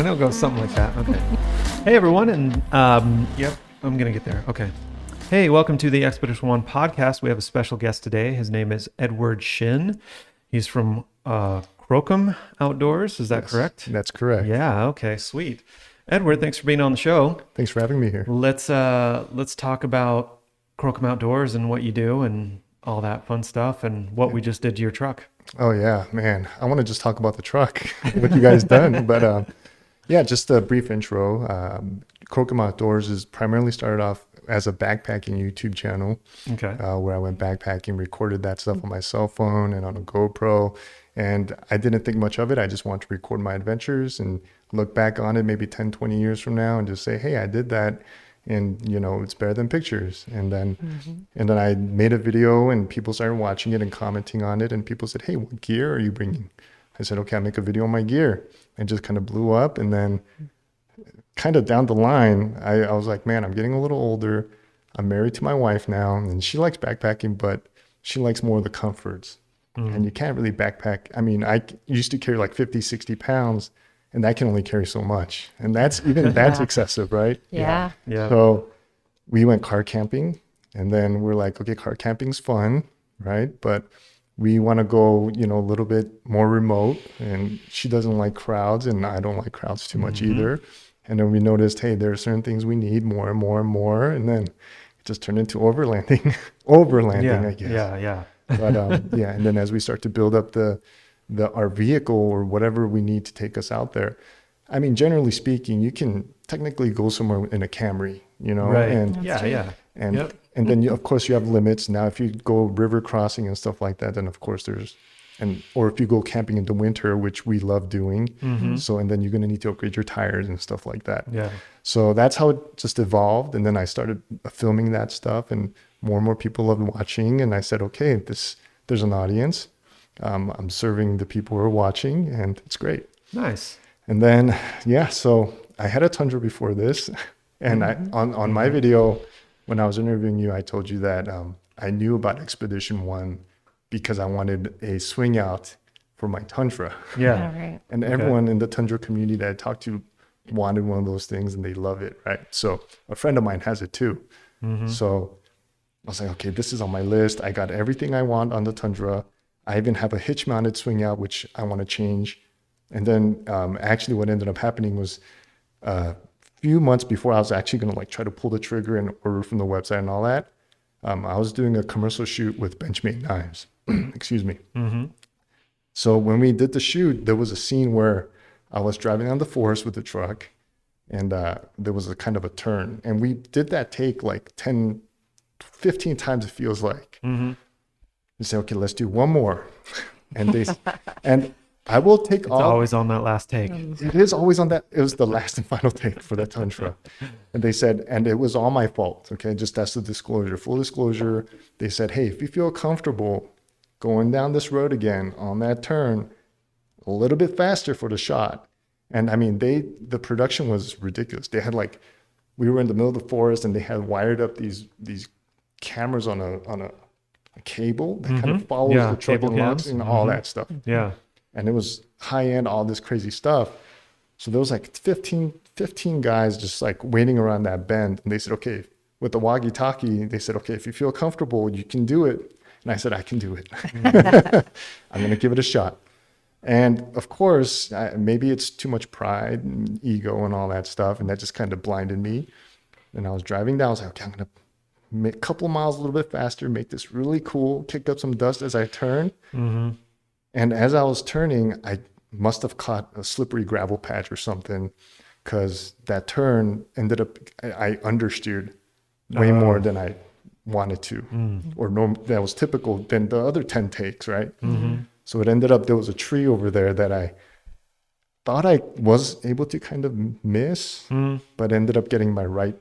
know it goes something like that. Okay. Hey, everyone. And yep, I'm going to get there. Okay. Hey, welcome to the Expedition One podcast. We have a special guest today. His name is Edward Shin. He's from Krokem Outdoors. Is that correct? That's correct. Yeah. Okay. Sweet. Edward, thanks for being on the show. Thanks for having me here. Let's talk about Krokem Outdoors and what you do and all that fun stuff and what we just did to your truck. Oh yeah, man. I want to just talk about the truck, what you guys done. But yeah, just a brief intro. Krokem Outdoors is primarily started off as a backpacking YouTube channel. Okay. Where I went backpacking, recorded that stuff on my cell phone and on a GoPro. And I didn't think much of it. I just wanted to record my adventures and look back on it maybe 10, 20 years from now and just say, hey, I did that. And, you know, it's better than pictures. And then I made a video and people started watching it and commenting on it. And people said, hey, what gear are you bringing? I said, okay, I'll make a video on my gear. And just kind of blew up. And then kind of down the line, I was like, man, I'm getting a little older. I'm married to my wife now. And she likes backpacking, but she likes more of the comforts. And you can't really backpack. I mean, I used to carry like 50, 60 pounds. And I can only carry so much. And that's excessive, right? Yeah. So we went car camping and then we're like, okay, car camping's fun, right? But we want to go, you know, a little bit more remote, and she doesn't like crowds and I don't like crowds too much either. And then we noticed, hey, there are certain things we need more and more and more. And then it just turned into overlanding, I guess. Yeah. But yeah. And then as we start to build up our vehicle or whatever we need to take us out there. I mean, generally speaking, you can technically go somewhere in a Camry, you know, Right. and And then of course you have limits. Now, if you go river crossing and stuff like that, then of course or if you go camping in the winter, which we love doing. So, and then you're going to need to upgrade your tires and stuff like that. Yeah. So that's how it just evolved. And then I started filming that stuff and more people loved watching. And I said, okay, there's an audience. I'm serving the people who are watching, and it's great. Nice. And then, yeah, so I had a Tundra before this, and on my video, when I was interviewing you, I told you that I knew about Expedition One because I wanted a swing out for my Tundra. Yeah. All right. And everyone in the Tundra community that I talked to wanted one of those things, and they love it, right? So a friend of mine has it too. So I was like, okay, this is on my list. I got everything I want on the Tundra. I even have a hitch-mounted swing out, which I want to change. And then actually what ended up happening was a few months before I was actually going to like try to pull the trigger and order from the website and all that, I was doing a commercial shoot with Benchmade Knives. Excuse me. So when we did the shoot, there was a scene where I was driving down the forest with the truck, and there was a kind of a turn. And we did that take like 10, 15 times, it feels like. They say, okay, let's do one more. And I will take It's always on that last take. It is always on that. It was the last and final take for that Tundra. And they said, and it was all my fault. Okay. Just that's the disclosure, full disclosure. They said, hey, if you feel comfortable going down this road again on that turn a little bit faster for the shot. And I mean, the production was ridiculous. They had we were in the middle of the forest and they had wired up these cameras on a cable that kind of follows the truck and locks and all that stuff. Yeah. And it was high end, all this crazy stuff. So there was like 15 guys just like waiting around that bend. And they said, okay, with the walkie-talkie, they said, okay, if you feel comfortable, you can do it. And I said, I can do it. I'm going to give it a shot. And of course, maybe it's too much pride and ego and all that stuff. And that just kind of blinded me. And I was driving down. I was like, okay, I'm going to make a couple of miles a little bit faster, make this really cool, kicked up some dust as I turned. And as I was turning, I must have caught a slippery gravel patch or something, because that turn ended up, I understeered way more than I wanted to, or that was typical than the other 10 takes, right? So it ended up, there was a tree over there that I thought I was able to kind of miss, but ended up getting my right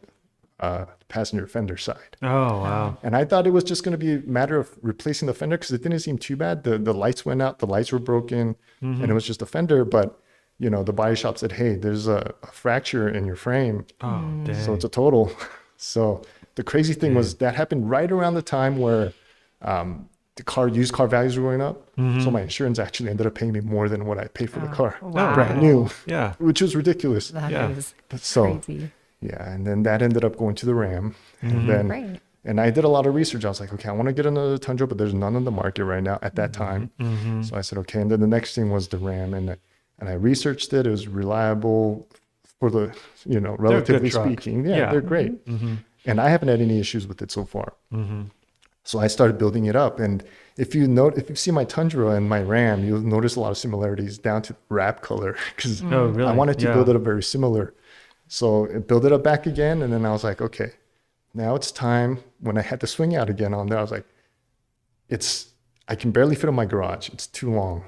passenger fender side. Oh, wow. And I thought it was just going to be a matter of replacing the fender because it didn't seem too bad. The lights went out, the lights were broken, and it was just a fender. But, you know, the body shop said, hey, there's a fracture in your frame. Oh, dang. So it's a total. So the crazy thing was that happened right around the time where the used car values were going up. So my insurance actually ended up paying me more than what I paid for the car. Wow. Brand new. Yeah. Which was ridiculous. That Yeah. is So crazy. yeah, and then that ended up going to the Ram. And then Great. and I did a lot of research. I was like, okay, I want to get another Tundra, but there's none on the market right now at that time. So I said, okay. And then the next thing was the Ram, and I researched it. It was reliable for the, relatively truck. speaking. Yeah, Yeah. they're great. And I haven't had any issues with it so far. So I started building it up. And if you see my Tundra and my Ram, you'll notice a lot of similarities down to wrap color because Oh, really? I wanted to Yeah. build it up very similar. So I built it up back again. And then I was like, okay, now it's time. When I had the swing out again on there, I was like, I can barely fit in my garage. It's too long.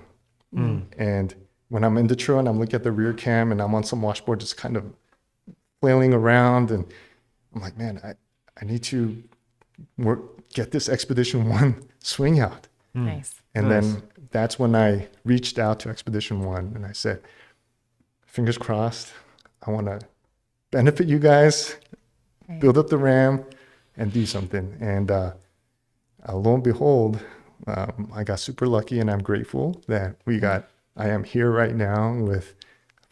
And when I'm in the trail and I'm looking at the rear cam and I'm on some washboard, just kind of flailing around. And I'm like, man, I need to get this Expedition 1 swing out. Nice. And then that's when I reached out to Expedition 1 and I said, fingers crossed, I want to benefit you guys, build up the Ram and do something. And lo and behold, I got super lucky and I'm grateful that I am here right now with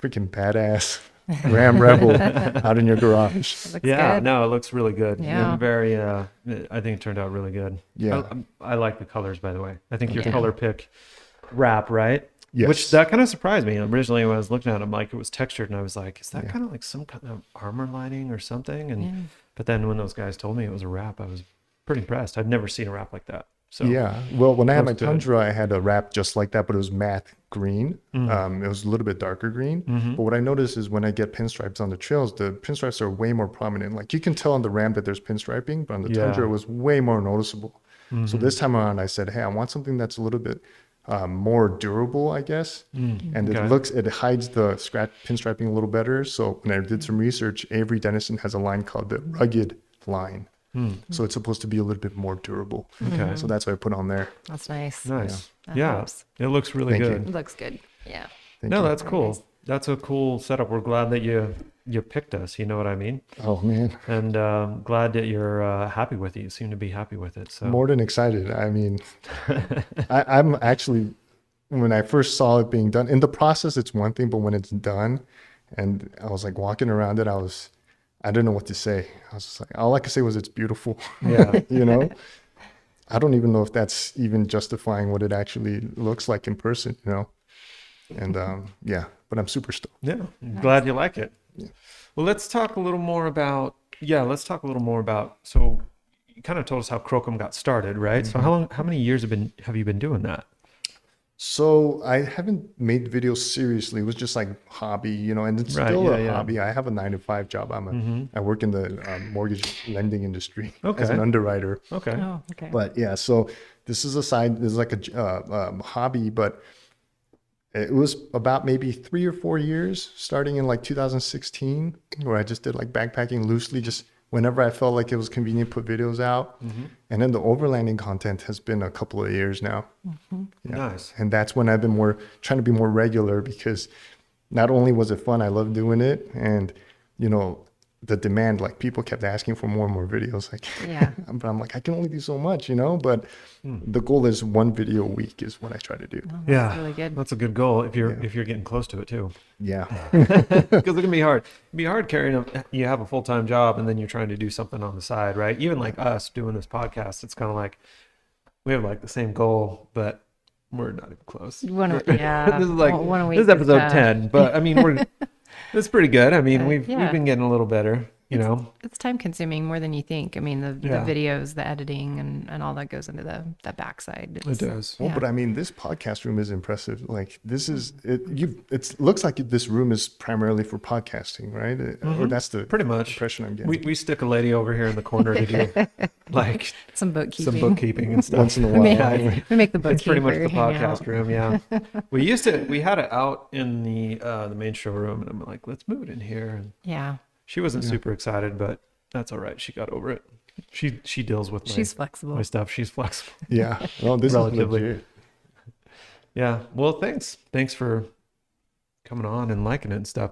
freaking badass Ram Rebel out in your garage. Looks Yeah, good. no, it looks really good. Yeah. And very, I think it turned out really good. Yeah. I like the colors, by the way. I think your Yeah. color pick wrap, right? Yes. Which that kind of surprised me. Originally, when I was looking at it, like it was textured, and I was like, is that kind of like some kind of armor lining or something? And but then when those guys told me it was a wrap, I was pretty impressed. I'd never seen a wrap like that. So Yeah. Well, when I had my Looks good. Tundra, I had a wrap just like that, but it was matte green. It was a little bit darker green. But what I noticed is when I get pinstripes on the trails, the pinstripes are way more prominent. Like you can tell on the Ram that there's pinstriping, but on the Tundra, it was way more noticeable. So this time around, I said, hey, I want something that's a little bit more durable, I guess. And it hides the pinstriping a little better. So when I did some research, Avery Dennison has a line called the rugged line. So it's supposed to be a little bit more durable. Okay. So that's what I put on there. That's nice. nice. That Yeah, helps. it looks really Thank you. good. It looks good. Yeah. Thank No, you. that's cool. That's a cool setup. We're glad that you picked us. You know what I mean? Oh man, And glad that you're happy with it. You seem to be happy with it. So more than excited. I mean, I'm actually, when I first saw it being done, in the process, it's one thing, but when it's done, and I was like walking around it, I didn't know what to say. I was just like, all I could say was it's beautiful. Yeah. I don't even know if that's even justifying what it actually looks like in person, And but I'm super stoked. Yeah, I'm glad you like it. Well, let's talk a little more about. So, you kind of told us how Krokem got started, right? So, how many years have you been doing that? So I haven't made videos seriously. It was just like hobby, and it's Right, still yeah, a yeah. hobby. I have a 9-to-5 job. I work in the mortgage lending industry as Okay. an underwriter. Okay. Oh, okay. But yeah, so this is like a hobby, but it was about maybe 3 or 4 years, starting in like 2016, where I just did like backpacking loosely, just whenever I felt like it was convenient, put videos out. And then the overlanding content has been a couple of years now. Yeah. Nice. And that's when I've been trying to be more regular, because not only was it fun, I love doing it. And, the demand, like people kept asking for more and more videos. Like, Yeah. but I'm like, I can only do so much, but the goal is 1 video a week is what I try to do. Oh, that's Yeah, really good. that's a good goal if you're getting close to it too. Yeah. Because it can be hard. It'd be hard carrying you have a full-time job and then you're trying to do something on the side, right? Even like us doing this podcast, it's kind of like we have like the same goal, but we're not even close. Yeah. This is like one a week this is episode tough. 10, but I mean it's pretty good. I mean we've Yeah. been getting a little better, It's time consuming more than you think. I mean, the videos, the editing, and all that goes into the backside. It does. Well, but I mean, this podcast room is impressive. Like this is it. It looks like this room is primarily for podcasting, right? Or that's the Pretty much. impression I'm getting. We stick a lady over here in the corner to do like Some bookkeeping. some bookkeeping and stuff. Once in a while. Yeah, We make the it's pretty much the bookkeeper hang out. podcast room. Yeah, we had it out in the main showroom, and I'm like, let's move it in here. And Yeah. she wasn't super excited, but that's all right. She got over it. She deals with She's flexible. my stuff. She's flexible. Yeah. Well, this Relatively. is legit. Yeah. Well, thanks for coming on and liking it and stuff.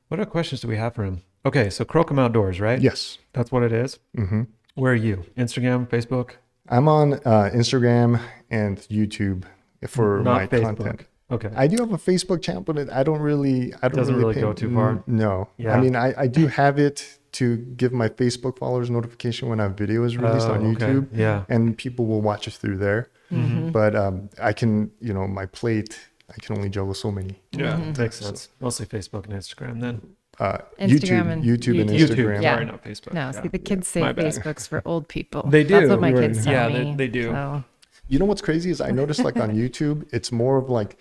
What other questions do we have for him? Okay, so Krokem Outdoors, right? Yes. That's what it is. Mm-hmm. Where are you? Instagram, Facebook? I'm on Instagram and YouTube for Not my Facebook. content. Okay. I do have a Facebook channel, but I don't really Go too far. No. Yeah. I mean, I do have it to give my Facebook followers notification when a video is released on okay. YouTube. Yeah. And people will watch it through there. But I can, my plate, I can only juggle so many. Yeah, makes sense. Mostly Facebook and Instagram then. Instagram and YouTube and YouTube. Instagram. Yeah. Sorry, not Facebook. No, see, the kids say My bad. Facebook's for old people. They do. That's what my kids tell Yeah, me. they do. So, You know what's crazy is I noticed like on YouTube, it's more of like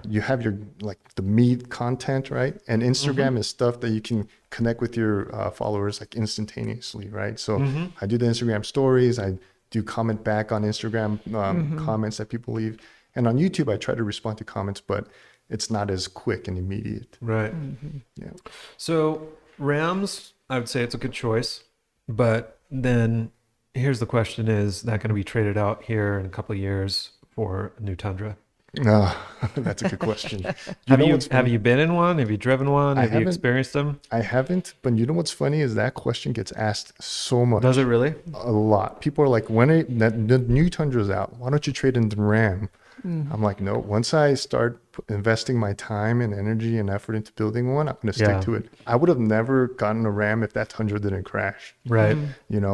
you have your like the meat content, right? And Instagram is stuff that you can connect with your followers like instantaneously, right? So I do the Instagram stories, I do comment back on Instagram comments that people leave, and on YouTube I try to respond to comments, but it's not as quick and immediate. Right. Yeah. So Rams, I would say it's a good choice, but then here's the question: is that going to be traded out here in a couple of years for a new Tundra? That's a good question. Have you been in one? Have you driven one? Have you experienced them? I haven't, but you know what's funny is that question gets asked so much. Does it really? A lot. People are like, when the new Tundra's out, why don't you trade in the Ram? I'm like, no, once I start investing my time and energy and effort into building one, I'm going to stick to it. I would have never gotten a Ram if that Tundra didn't crash. Right.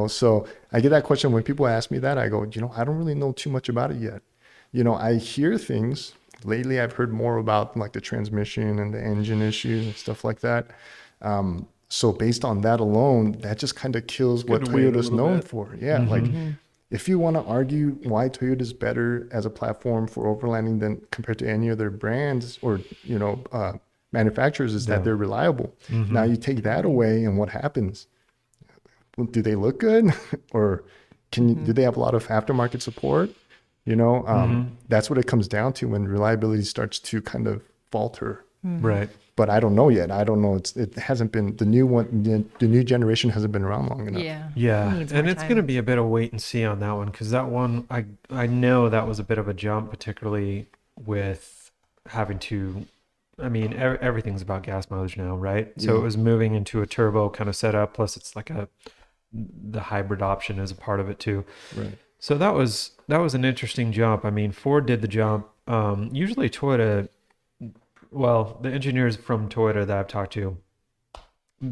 So I get that question when people ask me that. I go, I don't really know too much about it yet. I hear things. Lately, I've heard more about like the transmission and the engine issues and stuff like that. So based on that alone, that just kind of kills what Toyota's known for. Yeah, like if you want to argue why Toyota is better as a platform for overlanding than compared to any other brands or manufacturers, is that they're reliable. Now you take that away, and what happens? Do they look good, or do they have a lot of aftermarket support? That's what it comes down to when reliability starts to kind of falter. Right. But I don't know yet. I don't know. It hasn't been the new one. The new generation hasn't been around long enough. Yeah. And it's going to be a bit of wait and see on that one, because that one, I know that was a bit of a jump, particularly with having to, everything's about gas mileage now, right? So it was moving into a turbo kind of setup. Plus it's like the hybrid option is a part of it too. Right. So that was an interesting jump. Ford did the jump. Usually Toyota, well, the engineers from Toyota that I've talked to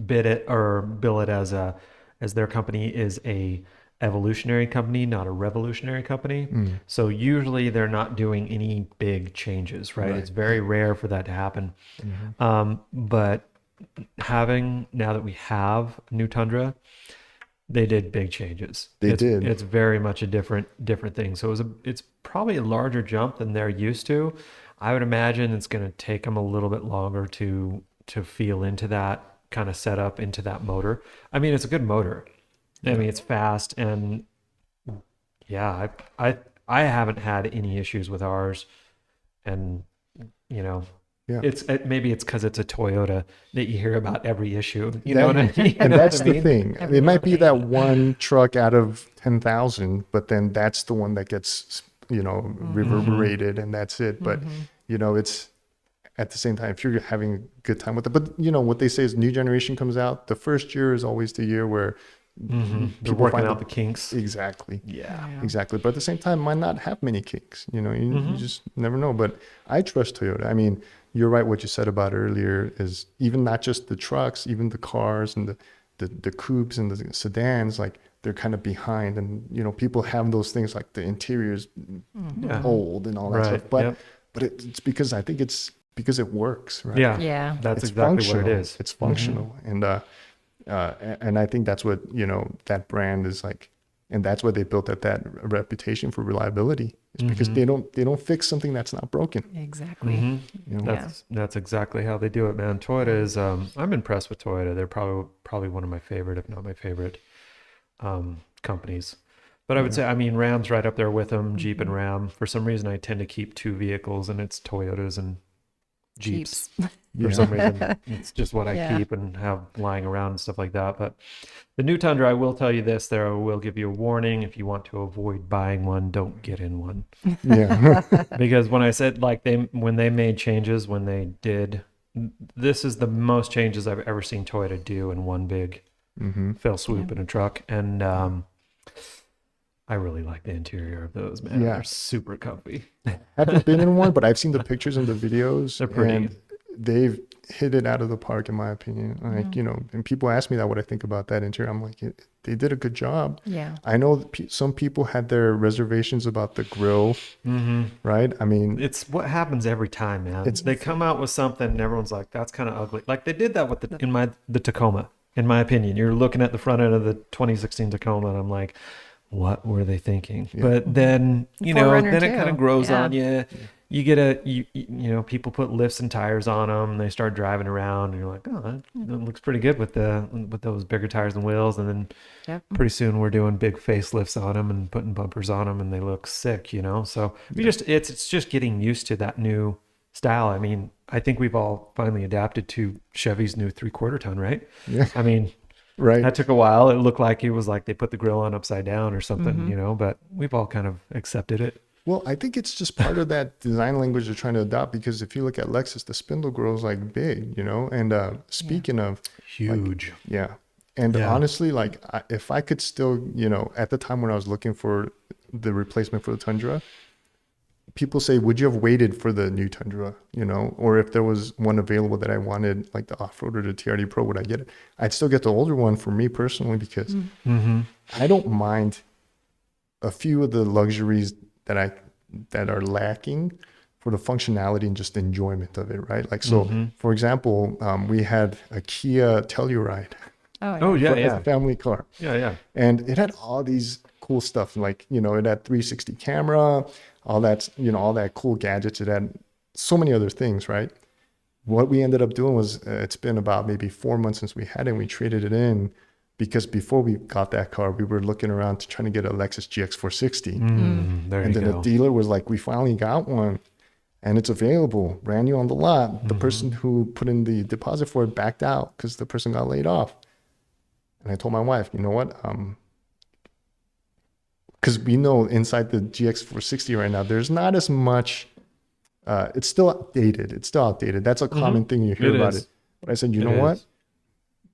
bill it as their company is a evolutionary company, not a revolutionary company. So usually they're not doing any big changes, right? It's very rare for that to happen. But now that we have a new Tundra, they did big changes. It's very much a different thing. So it's probably a larger jump than they're used to. I would imagine it's going to take them a little bit longer to feel into that kind of setup, into that motor. It's a good motor. It's fast, and yeah, I haven't had any issues with ours, and maybe it's because it's a Toyota that you hear about every issue. You know what I mean? And that's the thing. It might be that one truck out of 10,000, but then that's the one that gets reverberated, and that's it. But it's at the same time, if you're having a good time with it. But what they say is new generation comes out. The first year is always the year where they're working out the kinks. Exactly. Yeah. Exactly. But at the same time, might not have many kinks. You just never know. But I trust Toyota. You're right. What you said about earlier is even not just the trucks, even the cars and the coupes and the sedans, like they're kind of behind. And, people have those things like the interior's old and all that stuff. But but it's because I think it's because it works, right? Yeah. That's it's exactly functional. what it is. It's functional. And I think that's what, that brand is like. And that's why they built up that reputation for reliability. It's because they don't fix something that's not broken. Exactly. That's exactly how they do it, man. Toyota is I'm impressed with Toyota. They're probably one of my favorite, if not my favorite, companies. But I would say, Ram's right up there with them, Jeep and Ram. For some reason, I tend to keep two vehicles, and it's Toyotas and Jeeps. For some reason, it's just what I keep and have lying around and stuff like that. But the new Tundra, I will tell you this, there I will give you a warning. If you want to avoid buying one, don't get in one. Yeah. Because when I said when they made changes, when they did, this is the most changes I've ever seen Toyota do in one big fell swoop in a truck. And I really like the interior of those, man. Yeah. They're super comfy. Haven't been in one, but I've seen the pictures and the videos. They're pretty. And they've hit it out of the park, in my opinion. Like, you know, and people ask me that, what I think about that interior. I'm like, they did a good job. Yeah. I know that some people had their reservations about the grill, right? I mean, It's what happens every time, man. They come out with something and everyone's like, that's kind of ugly. Like they did that with the Tacoma, in my opinion. You're looking at the front end of the 2016 Tacoma and I'm like, what were they thinking? Yeah. But then, you know, Forerunner then it too. kind of grows Yeah. on you. You get you know, people put lifts and tires on them. And they start driving around, and you're like, oh, that looks pretty good with those bigger tires and wheels. And then Yep. pretty soon we're doing big facelifts on them and putting bumpers on them, and they look sick, you know. So it's just getting used to that new style. I mean, I think we've all finally adapted to Chevy's new 3/4 ton, right? Yeah. I mean, right. that took a while. It looked like it was like they put the grill on upside down or something, you know, but we've all kind of accepted it. Well, I think it's just part of that design language they're trying to adopt, because if you look at Lexus, the spindle grill is like big, you know. And speaking of Huge. yeah. And Yeah. honestly, like if I could still, you know, at the time when I was looking for the replacement for the Tundra, people say, would you have waited for the new Tundra, you know, or if there was one available that I wanted, like the off-road or the TRD Pro, would I get it? I'd still get the older one for me personally, because I don't mind a few of the luxuries that are lacking for the functionality and just enjoyment of it, right? Like, so for example, we had a Kia Telluride. Oh yeah, As a family car. yeah. And it had all these cool stuff, like, you know, it had 360 camera, all that, you know, all that cool gadgets. It had so many other things, right? What we ended up doing was, it's been about maybe 4 months since we had it, and we traded it in, because before we got that car, we were looking around to trying to get a Lexus GX460. There And you then go. the dealer was like, we finally got one and it's available, brand new on the lot. The person who put in the deposit for it backed out because the person got laid off. And I told my wife, you know what? Because we know inside the GX460 right now, there's not as much, it's still outdated. That's a common thing you hear It about is. it. But I said, you know what?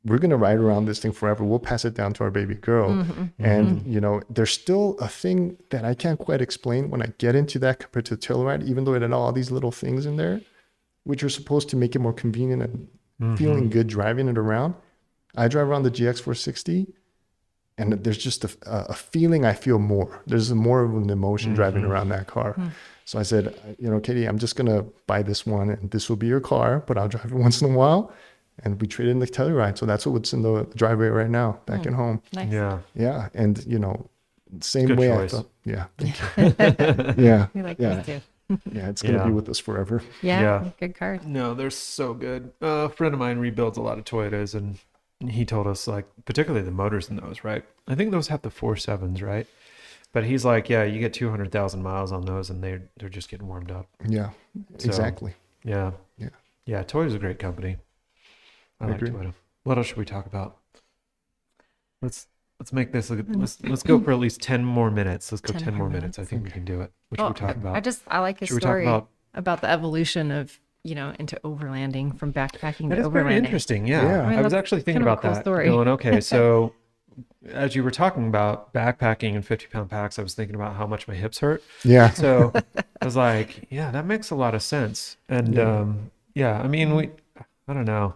We're going to ride around this thing forever. We'll pass it down to our baby girl. And, you know, there's still a thing that I can't quite explain when I get into that compared to the Telluride, even though it had all these little things in there, which are supposed to make it more convenient and feeling good driving it around. I drive around the GX460 and there's just a feeling I feel more. There's more of an emotion driving around that car. So I said, you know, Katie, I'm just going to buy this one and this will be your car, but I'll drive it once in a while. And we traded in the Telluride. So that's what's in the driveway right now, back at home. Nice. Yeah. Yeah. And, you know, same Good way choice. I thought. Yeah. Yeah. We like Yeah. those too. Yeah. It's going to be with us forever. Yeah. Good cars. No, they're so good. A friend of mine rebuilds a lot of Toyotas, and he told us, like, particularly the motors in those, right? I think those have the 4.7s, right? But he's like, yeah, you get 200,000 miles on those, and they're just getting warmed up. Yeah. So, Exactly. Yeah. Yeah. Yeah. Toyota's a great company. I like agree. Toyota. What else should we talk about? Let's make this. Let's go for at least 10 more minutes. Let's go 10 more minutes. I think we can do it. What should we talk about? I like his Should we talk story about- about the evolution of, you know, into overlanding, from backpacking That to is very overlanding. interesting. Yeah. Yeah. I mean, I was that's actually thinking kind of a about cool that. story. Going, okay, so as you were talking about backpacking and 50-pound packs, I was thinking about how much my hips hurt. Yeah. So I was like, yeah, that makes a lot of sense. And yeah, I mean, I don't know.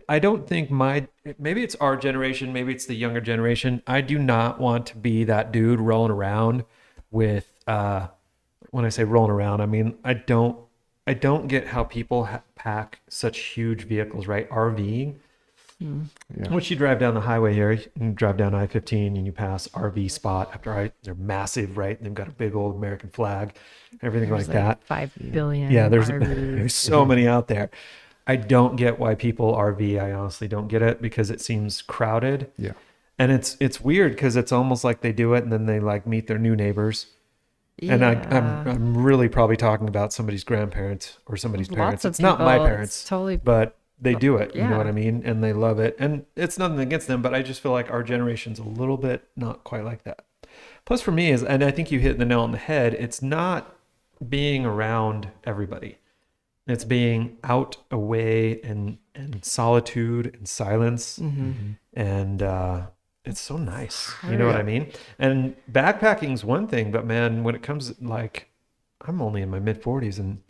I don't think maybe it's our generation, maybe it's the younger generation. I do not want to be that dude rolling around with, when I say rolling around, I mean, I don't get how people pack such huge vehicles, right? RVing. Yeah. Once you drive down the highway here, you drive down I-15 and you pass RV spot after they're massive, right? They've got a big old American flag, everything There's like that. 5 billion. Yeah, there's RVs. so many out there. I don't get why people RV. I honestly don't get it, because it seems crowded. Yeah. And it's weird because it's almost like they do it and then they like meet their new neighbors. And I'm really probably talking about somebody's grandparents or somebody's Lots parents. of It's not my people, parents, it's totally. but they do it. You know Yeah. what I mean? And they love it. And it's nothing against them, but I just feel like our generation's a little bit not quite like that. Plus for me and I think you hit the nail on the head, it's not being around everybody. It's being out, away, and solitude and silence. And it's so nice. You know what I mean? And backpacking's one thing, but man, when it comes like, I'm only in my mid 40s, and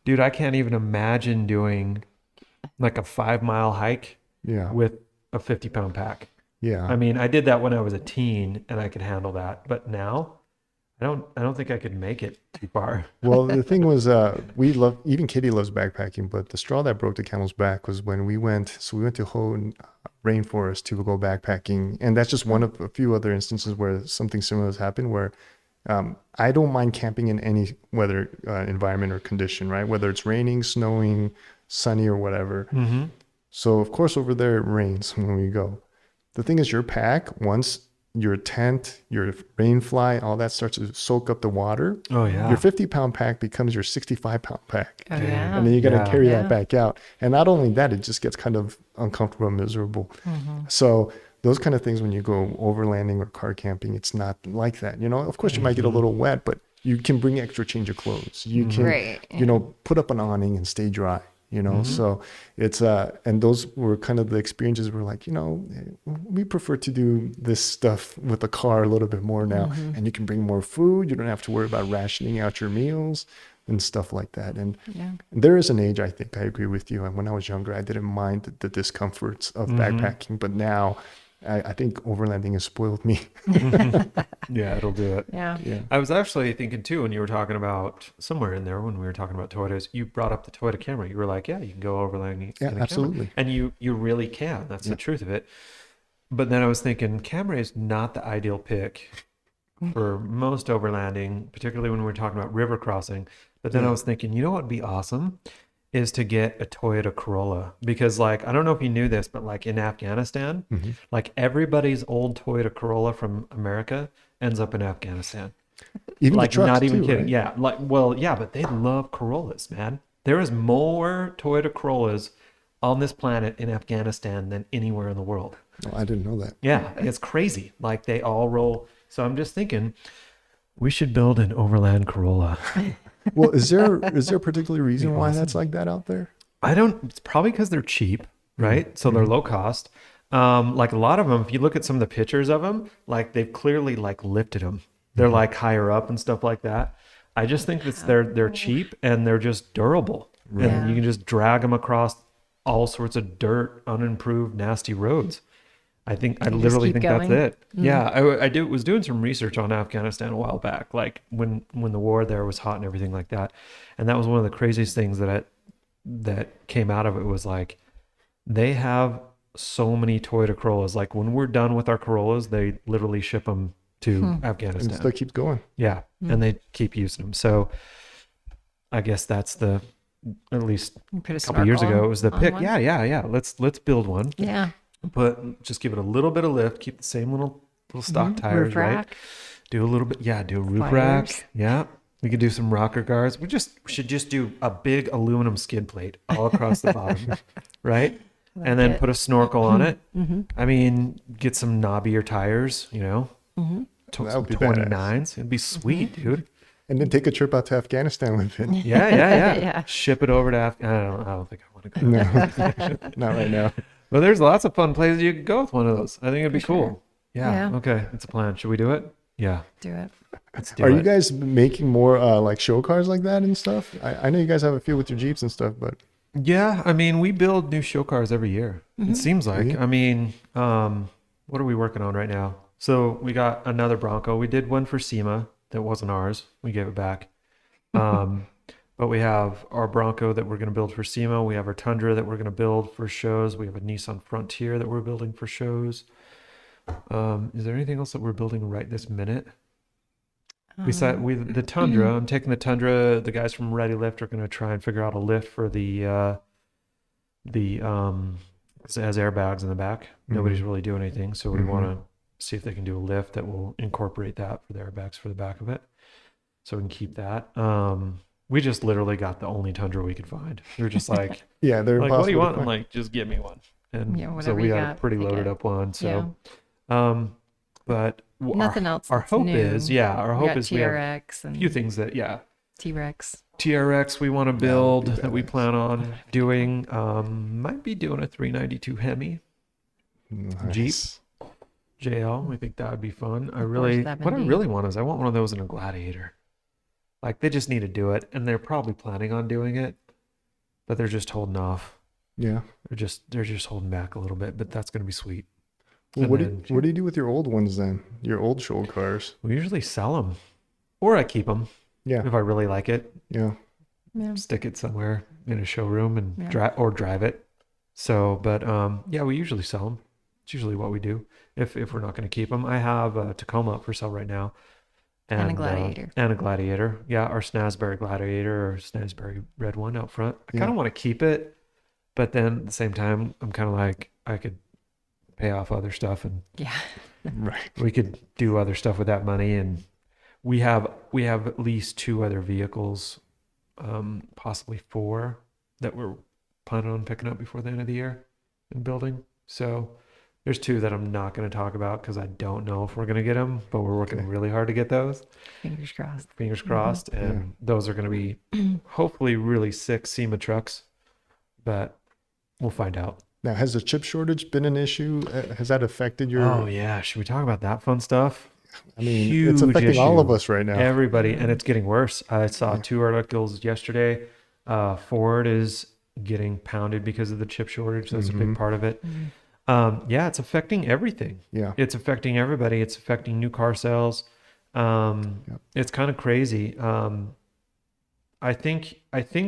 dude, I can't even imagine doing like a 5 mile hike Yeah. with a 50-pound pack. Yeah. I mean, I did that when I was a teen and I could handle that, but now I don't think I could make it too far. Well, the thing was, even Kitty loves backpacking, but the straw that broke the camel's back was when we went to Hoenn rainforest to go backpacking. And that's just one of a few other instances where something similar has happened where I don't mind camping in any weather environment or condition, right? Whether it's raining, snowing, sunny, or whatever. Mm-hmm. So, of course, over there it rains when we go. The thing is, your pack, once your tent, your rain fly, all that starts to soak up the water. Oh, yeah. Your 50-pound pack becomes your 65-pound pack. Oh, yeah. And then you got to carry Yeah. that back out. And not only that, it just gets kind of uncomfortable and miserable. So those kind of things, when you go overlanding or car camping, it's not like that. You know, of course, you might get a little wet, but you can bring extra change of clothes. You can, Right. you know, put up an awning and stay dry. You know, so it's and those were kind of the experiences where like, you know, we prefer to do this stuff with the car a little bit more now. And you can bring more food. You don't have to worry about rationing out your meals and stuff like that. And there is an age, I think, I agree with you. And when I was younger, I didn't mind the discomforts of backpacking, but now I think overlanding has spoiled me. Yeah, it'll do it. Yeah. I was actually thinking too, when you were talking about somewhere in there, when we were talking about Toyotas, you brought up the Toyota Camry. You were like, yeah, you can go overlanding. Yeah, in a absolutely. Camry. And you really can. That's the truth of it. But then I was thinking, Camry is not the ideal pick for most overlanding, particularly when we're talking about river crossing. But then I was thinking, you know what would be awesome is to get a Toyota Corolla, because like, I don't know if you knew this, but like in Afghanistan, like everybody's old Toyota Corolla from America ends up in Afghanistan. Even Like, the trucks not even too, kidding. right? Yeah. Like, well, yeah, but they love Corollas, man. There is more Toyota Corollas on this planet in Afghanistan than anywhere in the world. No, I didn't know that. Yeah, it's crazy. Like, they all roll. So I'm just thinking we should build an overland Corolla. Well, is there a particular reason why that's like that out there? It's probably because they're cheap, right? So they're low cost. Like a lot of them, if you look at some of the pictures of them, like they've clearly like lifted them. They're like higher up and stuff like that. I just think that they're cheap and they're just durable. And you can just drag them across all sorts of dirt, unimproved, nasty roads. I literally think that's it. Yeah, I was doing some research on Afghanistan a while back, like when the war there was hot and everything like that. And that was one of the craziest things that came out of it, was like, they have so many Toyota Corollas. Like, when we're done with our Corollas, they literally ship them to Afghanistan. And it still keeps going. Yeah, and they keep using them. So I guess that's at least Put a couple years ago, it was the on pick. one? Yeah. Let's build one. Yeah. Just give it a little bit of lift, keep the same little stock tires, Roof right? rack. Do a little bit, do a roof Flyers. rack. Yeah. We could do some rocker guards. We should just do a big aluminum skid plate all across the bottom, right? And then put a snorkel on it. I mean, get some knobbier tires, you know, That would be 29s. It'd be sweet, dude. And then take a trip out to Afghanistan with it. Yeah. Yeah. Ship it over to Afghanistan. I don't think I want to go. No, not right now. But there's lots of fun places you could go with one of those. I think it'd be cool. sure. Yeah. Yeah. Okay. It's a plan. Should we do it? Yeah. Do it. Let's do Are it. you guys making more like show cars like that and stuff? I know you guys have a few with your Jeeps and stuff, but Yeah. I mean, we build new show cars every year. It seems like. Really? I mean, what are we working on right now? So we got another Bronco. We did one for SEMA that wasn't ours. We gave it back. But we have our Bronco that we're going to build for SEMA. We have our Tundra that we're going to build for shows. We have a Nissan Frontier that we're building for shows. Is there anything else that we're building right this minute? Besides the Tundra, I'm taking the Tundra. The guys from Ready Lift are going to try and figure out a lift for the it has airbags in the back. Nobody's really doing anything, so we want to see if they can do a lift that will incorporate that for the airbags for the back of it, so we can keep that. We just literally got the only Tundra we could find. We were just like, yeah, they're like, what do you impossible to want? I'm find. like, just give me one. And Yeah, so whatever we you got a got, pretty take loaded it. up one. So, but Nothing else. Our that's hope new. is, our We hope got is we have TRX a and few things that, T-Rex. TRX we want to build be that we badass. plan on doing. Might be doing a 392 Hemi. Nice. Jeep. JL. We think that would be fun. What I 470. really want is I want one of those in a Gladiator. Like they just need to do it, and they're probably planning on doing it, but they're just holding off. Yeah. They're just holding back a little bit, but that's gonna be sweet. Well, And what do you do with your old ones then? Your old show cars? we usually sell them, or I keep them Yeah. if I really like it. Yeah. Yeah. Stick it somewhere in a showroom and Yeah. drive it. So, but yeah, we usually sell them. It's usually what we do if we're not going to keep them. I have a Tacoma up for sale right now, And a Gladiator. and a Gladiator. Yeah, our Snazberry Gladiator or Snazberry red one out front. I kind Yeah. of want to keep it, but then at the same time, I'm kind of like I could pay off other stuff and Yeah. Right. we could do other stuff with that money. And we have at least 2 other vehicles, possibly 4 that we're planning on picking up before the end of the year and building. So there's 2 that I'm not going to talk about because I don't know if we're going to get them, but we're working Okay. really hard to get those. Fingers crossed. Fingers crossed. And Yeah. those are going to be hopefully really sick SEMA trucks, but we'll find out. Now, has the chip shortage been an issue? Has that affected your? Oh yeah. Should we talk about that fun stuff? I mean, Huge it's affecting all of issue. us right now. Everybody, and it's getting worse. I saw Yeah. 2 articles yesterday. Ford is getting pounded because of the chip shortage. That's a big Mhm. part of it. Yeah, it's affecting everything. Yeah. It's affecting everybody. It's affecting new car sales. Yep. It's kind of crazy. I think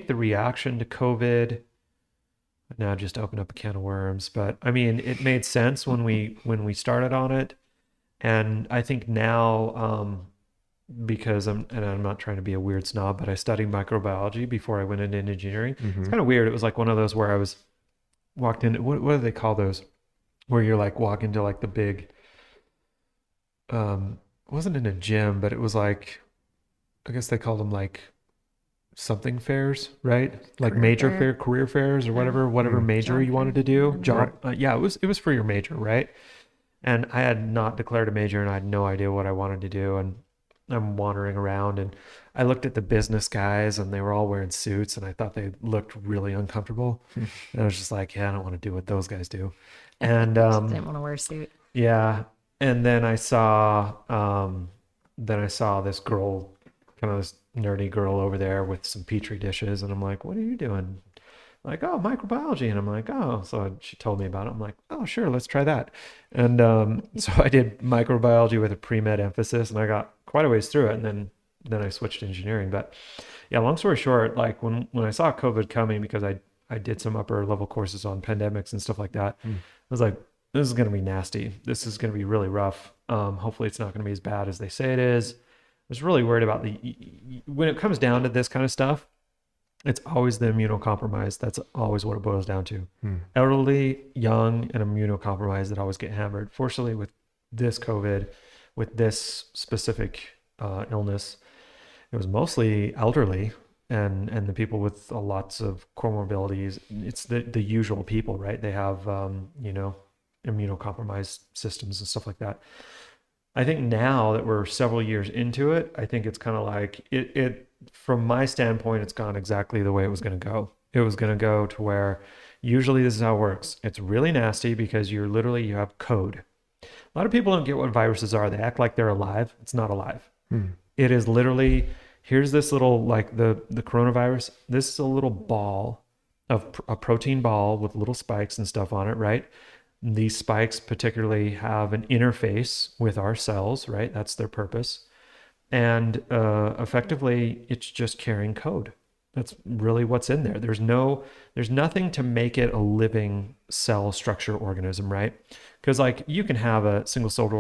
the reaction to COVID. Now just open up a can of worms, but I mean, it made sense when we started on it, and I think now, because I'm not trying to be a weird snob, but I studied microbiology before I went into engineering. It's Mhm. kind of weird. It was like one of those where I was walked in. What do they call those? Where you're like walking to like the big. It wasn't in a gym, but it was like, I guess they called them like something fairs, right? Like Career major fair? career fairs or whatever Mm. major Job you wanted fair. to do. Mhm. Job, yeah, it was for your major, right? And I had not declared a major and I had no idea what I wanted to do. And I'm wandering around and I looked at the business guys and they were all wearing suits and I thought they looked really uncomfortable. And I was just like, yeah, I don't want to do what those guys do. And Just didn't want to wear a suit. yeah, and then I saw this girl, kind of this nerdy girl over there with some petri dishes, and I'm like, "What are you doing?" Like, "Oh, microbiology," and I'm like, "Oh." So she told me about it. I'm like, "Oh, sure, let's try that." And so I did microbiology with a pre-med emphasis, and I got quite a ways through it, and then I switched to engineering. But yeah, long story short, like when I saw COVID coming, because I did some upper level courses on pandemics and stuff like that, I was like, this is going to be nasty. This is going to be really rough. Hopefully it's not going to be as bad as they say it is. I was really worried about when it comes down to this kind of stuff, it's always the immunocompromised. That's always what it boils down to. Elderly, young, and immunocompromised that always get hammered. Fortunately, with this COVID, with this specific illness, it was mostly elderly and the people with lots of comorbidities. It's the usual people, right? They have, immunocompromised systems and stuff like that. I think now that we're several years into it, I think it's kind of like it from my standpoint, it's gone exactly the way it was going to go. It was going to go to where usually this is how it works. It's really nasty because you have code. A lot of people don't get what viruses are. They act like they're alive. It's not alive. It is literally, here's this little, like the coronavirus. This is a little ball of a protein ball with little spikes and stuff on it, right? These spikes particularly have an interface with our cells, right? That's their purpose. And effectively, it's just carrying code. That's really what's in there. There's nothing to make it a living cell structure organism, right? Because like you can have a single-celled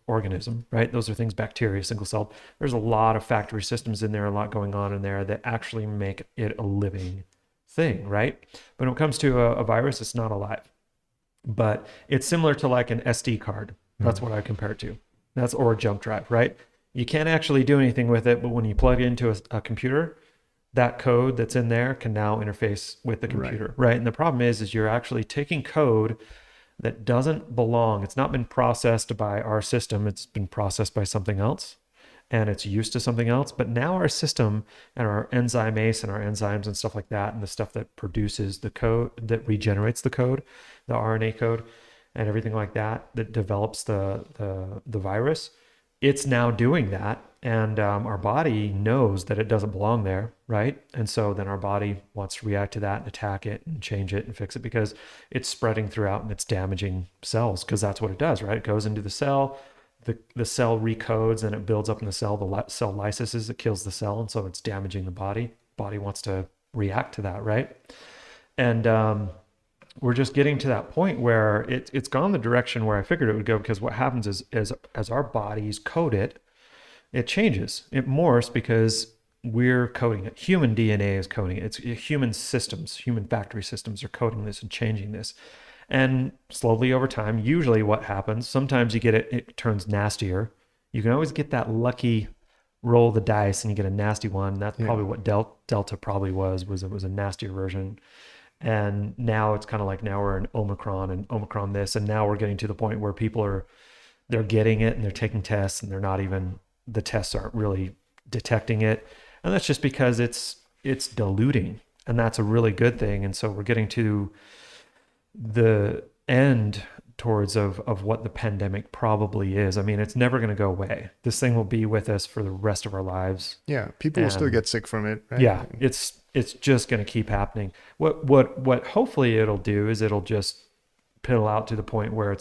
organism, right? Those are things, bacteria, single-celled. There's a lot of factory systems in there, a lot going on in there that actually make it a living thing, right? But when it comes to a virus, it's not alive. But it's similar to like an SD card. That's what I compare it to. Or a jump drive, right? You can't actually do anything with it, but when you plug it into a computer, that code that's in there can now interface with the computer, right? And the problem is you're actually taking code that doesn't belong. It's not been processed by our system. It's been processed by something else. And it's used to something else. But now our system and our enzymase and our enzymes and stuff like that, and the stuff that produces the code, that regenerates the code, the RNA code, and everything like that that develops the virus, it's now doing that. And our body knows that it doesn't belong there, right? And so then our body wants to react to that and attack it and change it and fix it because it's spreading throughout and it's damaging cells, because that's what it does, right? It goes into the cell, the cell recodes and it builds up in the cell. The cell lyses, it kills the cell, and so it's damaging the body. Body wants to react to that, right? And we're just getting to that point where it's gone the direction where I figured it would go, because what happens is as our bodies code it, it changes. It morphs because we're coding it. Human DNA is coding it. It's human systems, human factory systems are coding this and changing this. And slowly over time, usually what happens, sometimes you get it turns nastier. You can always get that lucky roll of the dice and you get a nasty one. That's probably what Delta probably was it was a nastier version. And now it's kind of like, now we're in Omicron and Omicron this, and now we're getting to the point where they're getting it and they're taking tests and the tests aren't really detecting it. And that's just because it's diluting, and that's a really good thing. And so we're getting to the end towards of what the pandemic probably is. I mean, it's never going to go away. This thing will be with us for the rest of our lives. Yeah, people will still get sick from it, right? Yeah, it's just going to keep happening. What hopefully it'll do is it'll just piddle out to the point where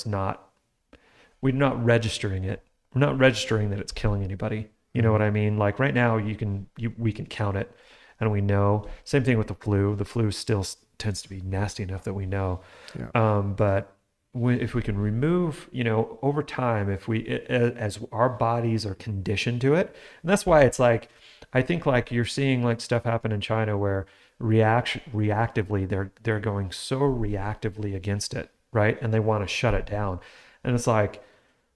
we're not registering it. We're not registering that it's killing anybody. You know what I mean? Like right now, we can count it, and we know. Same thing with the flu. The flu still tends to be nasty enough that we know. Yeah. But if we can remove, over time, as our bodies are conditioned to it, and that's why it's like, I think like you're seeing like stuff happen in China where reactively they're going so reactively against it, right? And they want to shut it down, and it's like,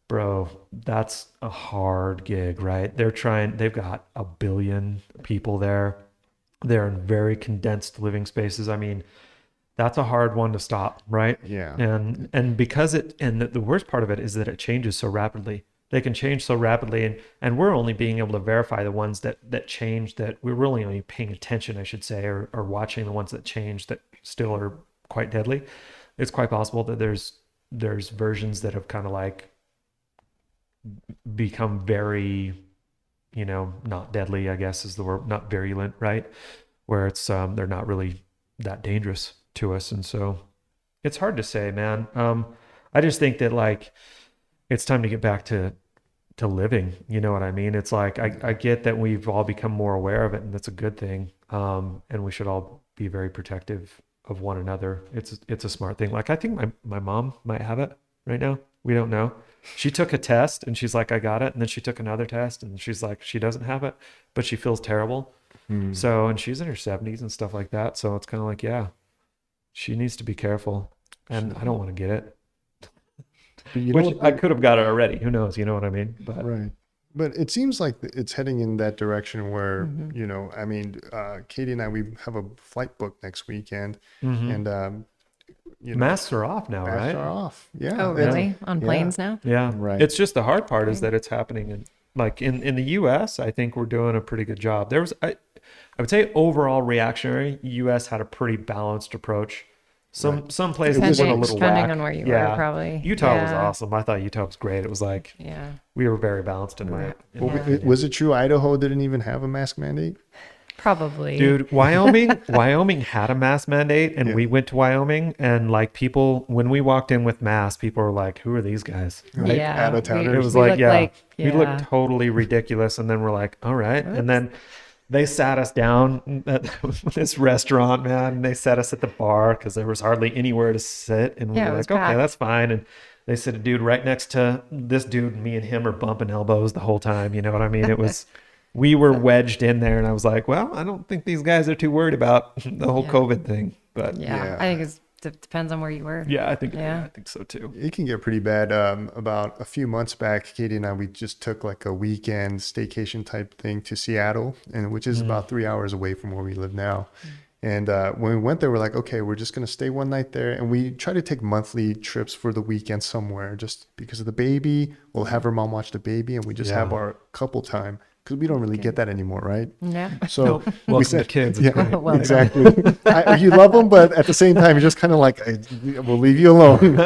bro, that's a hard gig, right? They've got 1 billion people there. They're in very condensed living spaces. I mean, that's a hard one to stop, right? Yeah. And because the worst part of it is that it changes so rapidly. They can change so rapidly, and we're only being able to verify the ones that change, that we're really only paying attention, I should say, or watching the ones that change that still are quite deadly. It's quite possible that there's versions that have kind of like become very, not deadly, I guess is the word, not virulent, right? Where it's they're not really that dangerous to us. And so it's hard to say, man. I just think that like it's time to get back to living. You know what I mean? It's like I get that we've all become more aware of it, and that's a good thing. And we should all be very protective of one another. It's a smart thing. Like I think my mom might have it right now. We don't know. She took a test and she's like, I got it. And then she took another test and she's like, she doesn't have it, but she feels terrible. So, and she's in her 70s and stuff like that. So it's kind of like, yeah, she needs to be careful. And I don't want to get it. Which I could have got it already. Who knows? You know what I mean? But right. But it seems like it's heading in that direction where, I mean, Katie and I, we have a flight booked next weekend, and masks are off now, right? Masks are off. Yeah. Oh, really? On planes now? Yeah. Right. It's just the hard part is that it's happening in the US. I think we're doing a pretty good job. I would say overall reactionary, US had a pretty balanced approach. Some places went a little depending whack. on where you were, probably. Utah was awesome. I thought Utah was great. It was like, we were very balanced in my opinion. Was it true Idaho didn't even have a mask mandate? Probably. Dude, Wyoming had a mask mandate, and we went to Wyoming, and like people, when we walked in with masks, people were like, who are these guys? Right? Yeah. Out of towners. It was like, we looked totally ridiculous. And then we're like, all right. And then they sat us down at this restaurant, man, and they sat us at the bar because there was hardly anywhere to sit. And we were like, okay, that's fine. And they said a dude right next to this dude, and me and him are bumping elbows the whole time. You know what I mean? It was, we were wedged in there, and I was like, well, I don't think these guys are too worried about the whole COVID thing. But I think it depends on where you were. Yeah, I think so too. It can get pretty bad. About a few months back, Katie and I, we just took like a weekend staycation type thing to Seattle, and which is about 3 hours away from where we live now. And when we went there, we're like, okay, we're just going to stay one night there. And we try to take monthly trips for the weekend somewhere just because of the baby. We'll have her mom watch the baby, and we just have our couple time. because we don't really get that anymore, right? Yeah. So Nope. we Welcome said, to kids. It's great. Well, exactly. You love them, but at the same time, you're just kind of like, we'll leave you alone.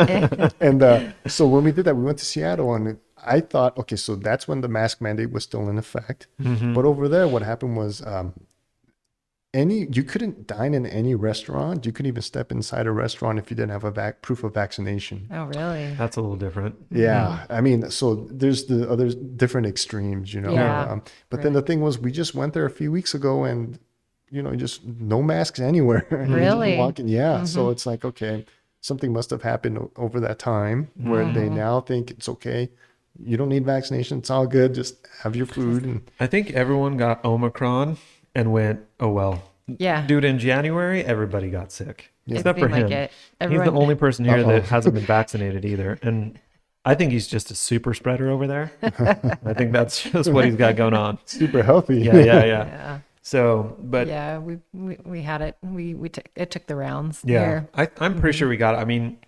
And so when we did that, we went to Seattle, and I thought, okay, so that's when the mask mandate was still in effect. Mm-hmm. But over there, what happened was you couldn't dine in any restaurant. You couldn't even step inside a restaurant if you didn't have a proof of vaccination. Oh, really? That's a little different. Yeah. I mean, so there's the other different extremes, Yeah. But then the thing was, we just went there a few weeks ago, and, just no masks anywhere. Really? Walking. Yeah. So it's like, okay, something must have happened over that time where they now think it's okay. You don't need vaccination. It's all good. Just have your food. And I think everyone got Omicron and went, oh, well. Yeah. Dude, in January, everybody got sick. It Except for seemed him. like it. He's the Everyone- only person here Uh-oh. that hasn't been vaccinated either. And I think he's just a super spreader over there. I think that's just what he's got going on. super healthy. Yeah. Yeah. So, but Yeah, we had it. It took the rounds. yeah, Here. I'm pretty sure we got it. I mean,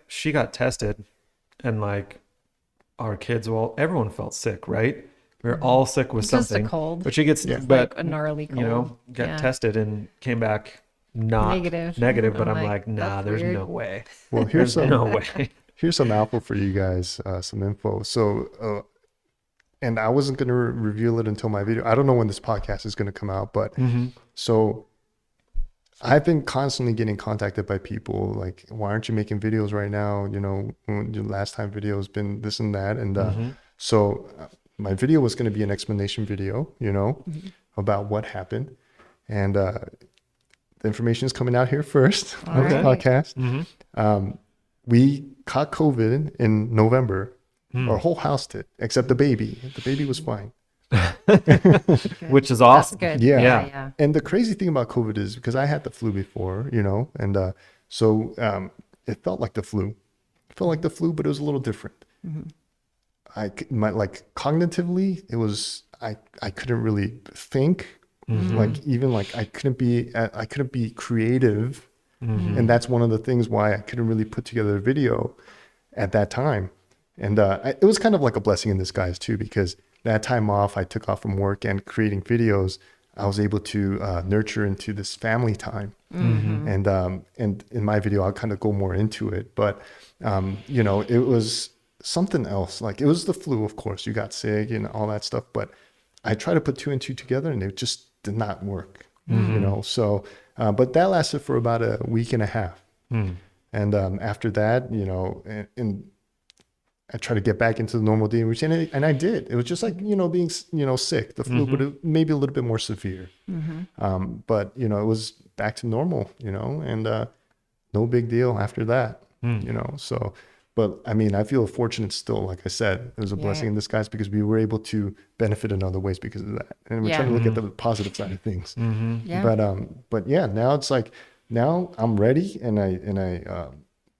she got tested, and like our kids, everyone felt sick, right? We were all sick with Just a something. cold. But she gets, Yeah. but Like a gnarly cold. got Yeah. tested and came back not Negative. but I'm I'm like, like, nah, that's there's weird. no way. Well, here's There's some no way. here's some info for you guys. Some info. So, and I wasn't going to reveal it until my video. I don't know when this podcast is going to come out, but so I've been constantly getting contacted by people like, why aren't you making videos right now? Your last time video has been this and that. And so my video was going to be an explanation video, about what happened. And the information is coming out here first on this right. podcast. We caught COVID in November. Our whole house did, except the baby. The baby was fine. Which is That's awesome. good. Yeah. Yeah. And the crazy thing about COVID is because I had the flu before, and so it felt like the flu. It felt like the flu, but it was a little different. Cognitively, it was I couldn't really think. I couldn't be creative, and that's one of the things why I couldn't really put together a video at that time. And it was kind of like a blessing in disguise too, because that time off I took off from work and creating videos, I was able to nurture into this family time. And in my video, I'll kind of go more into it, but it was something else. Like it was the flu, of course, you got sick and all that stuff, but I tried to put two and two together and it just did not work, So, but that lasted for about a week and a half. And after that, and I tried to get back into the normal daily routine, and I did. It was just like, being, sick, the flu, but it maybe a little bit more severe. But, it was back to normal, and no big deal after that, so, but I mean, I feel fortunate still, like I said, it was a blessing in disguise because we were able to benefit in other ways because of that. And we're trying to look at the positive side of things. Yeah. But yeah, now it's like, now I'm ready, and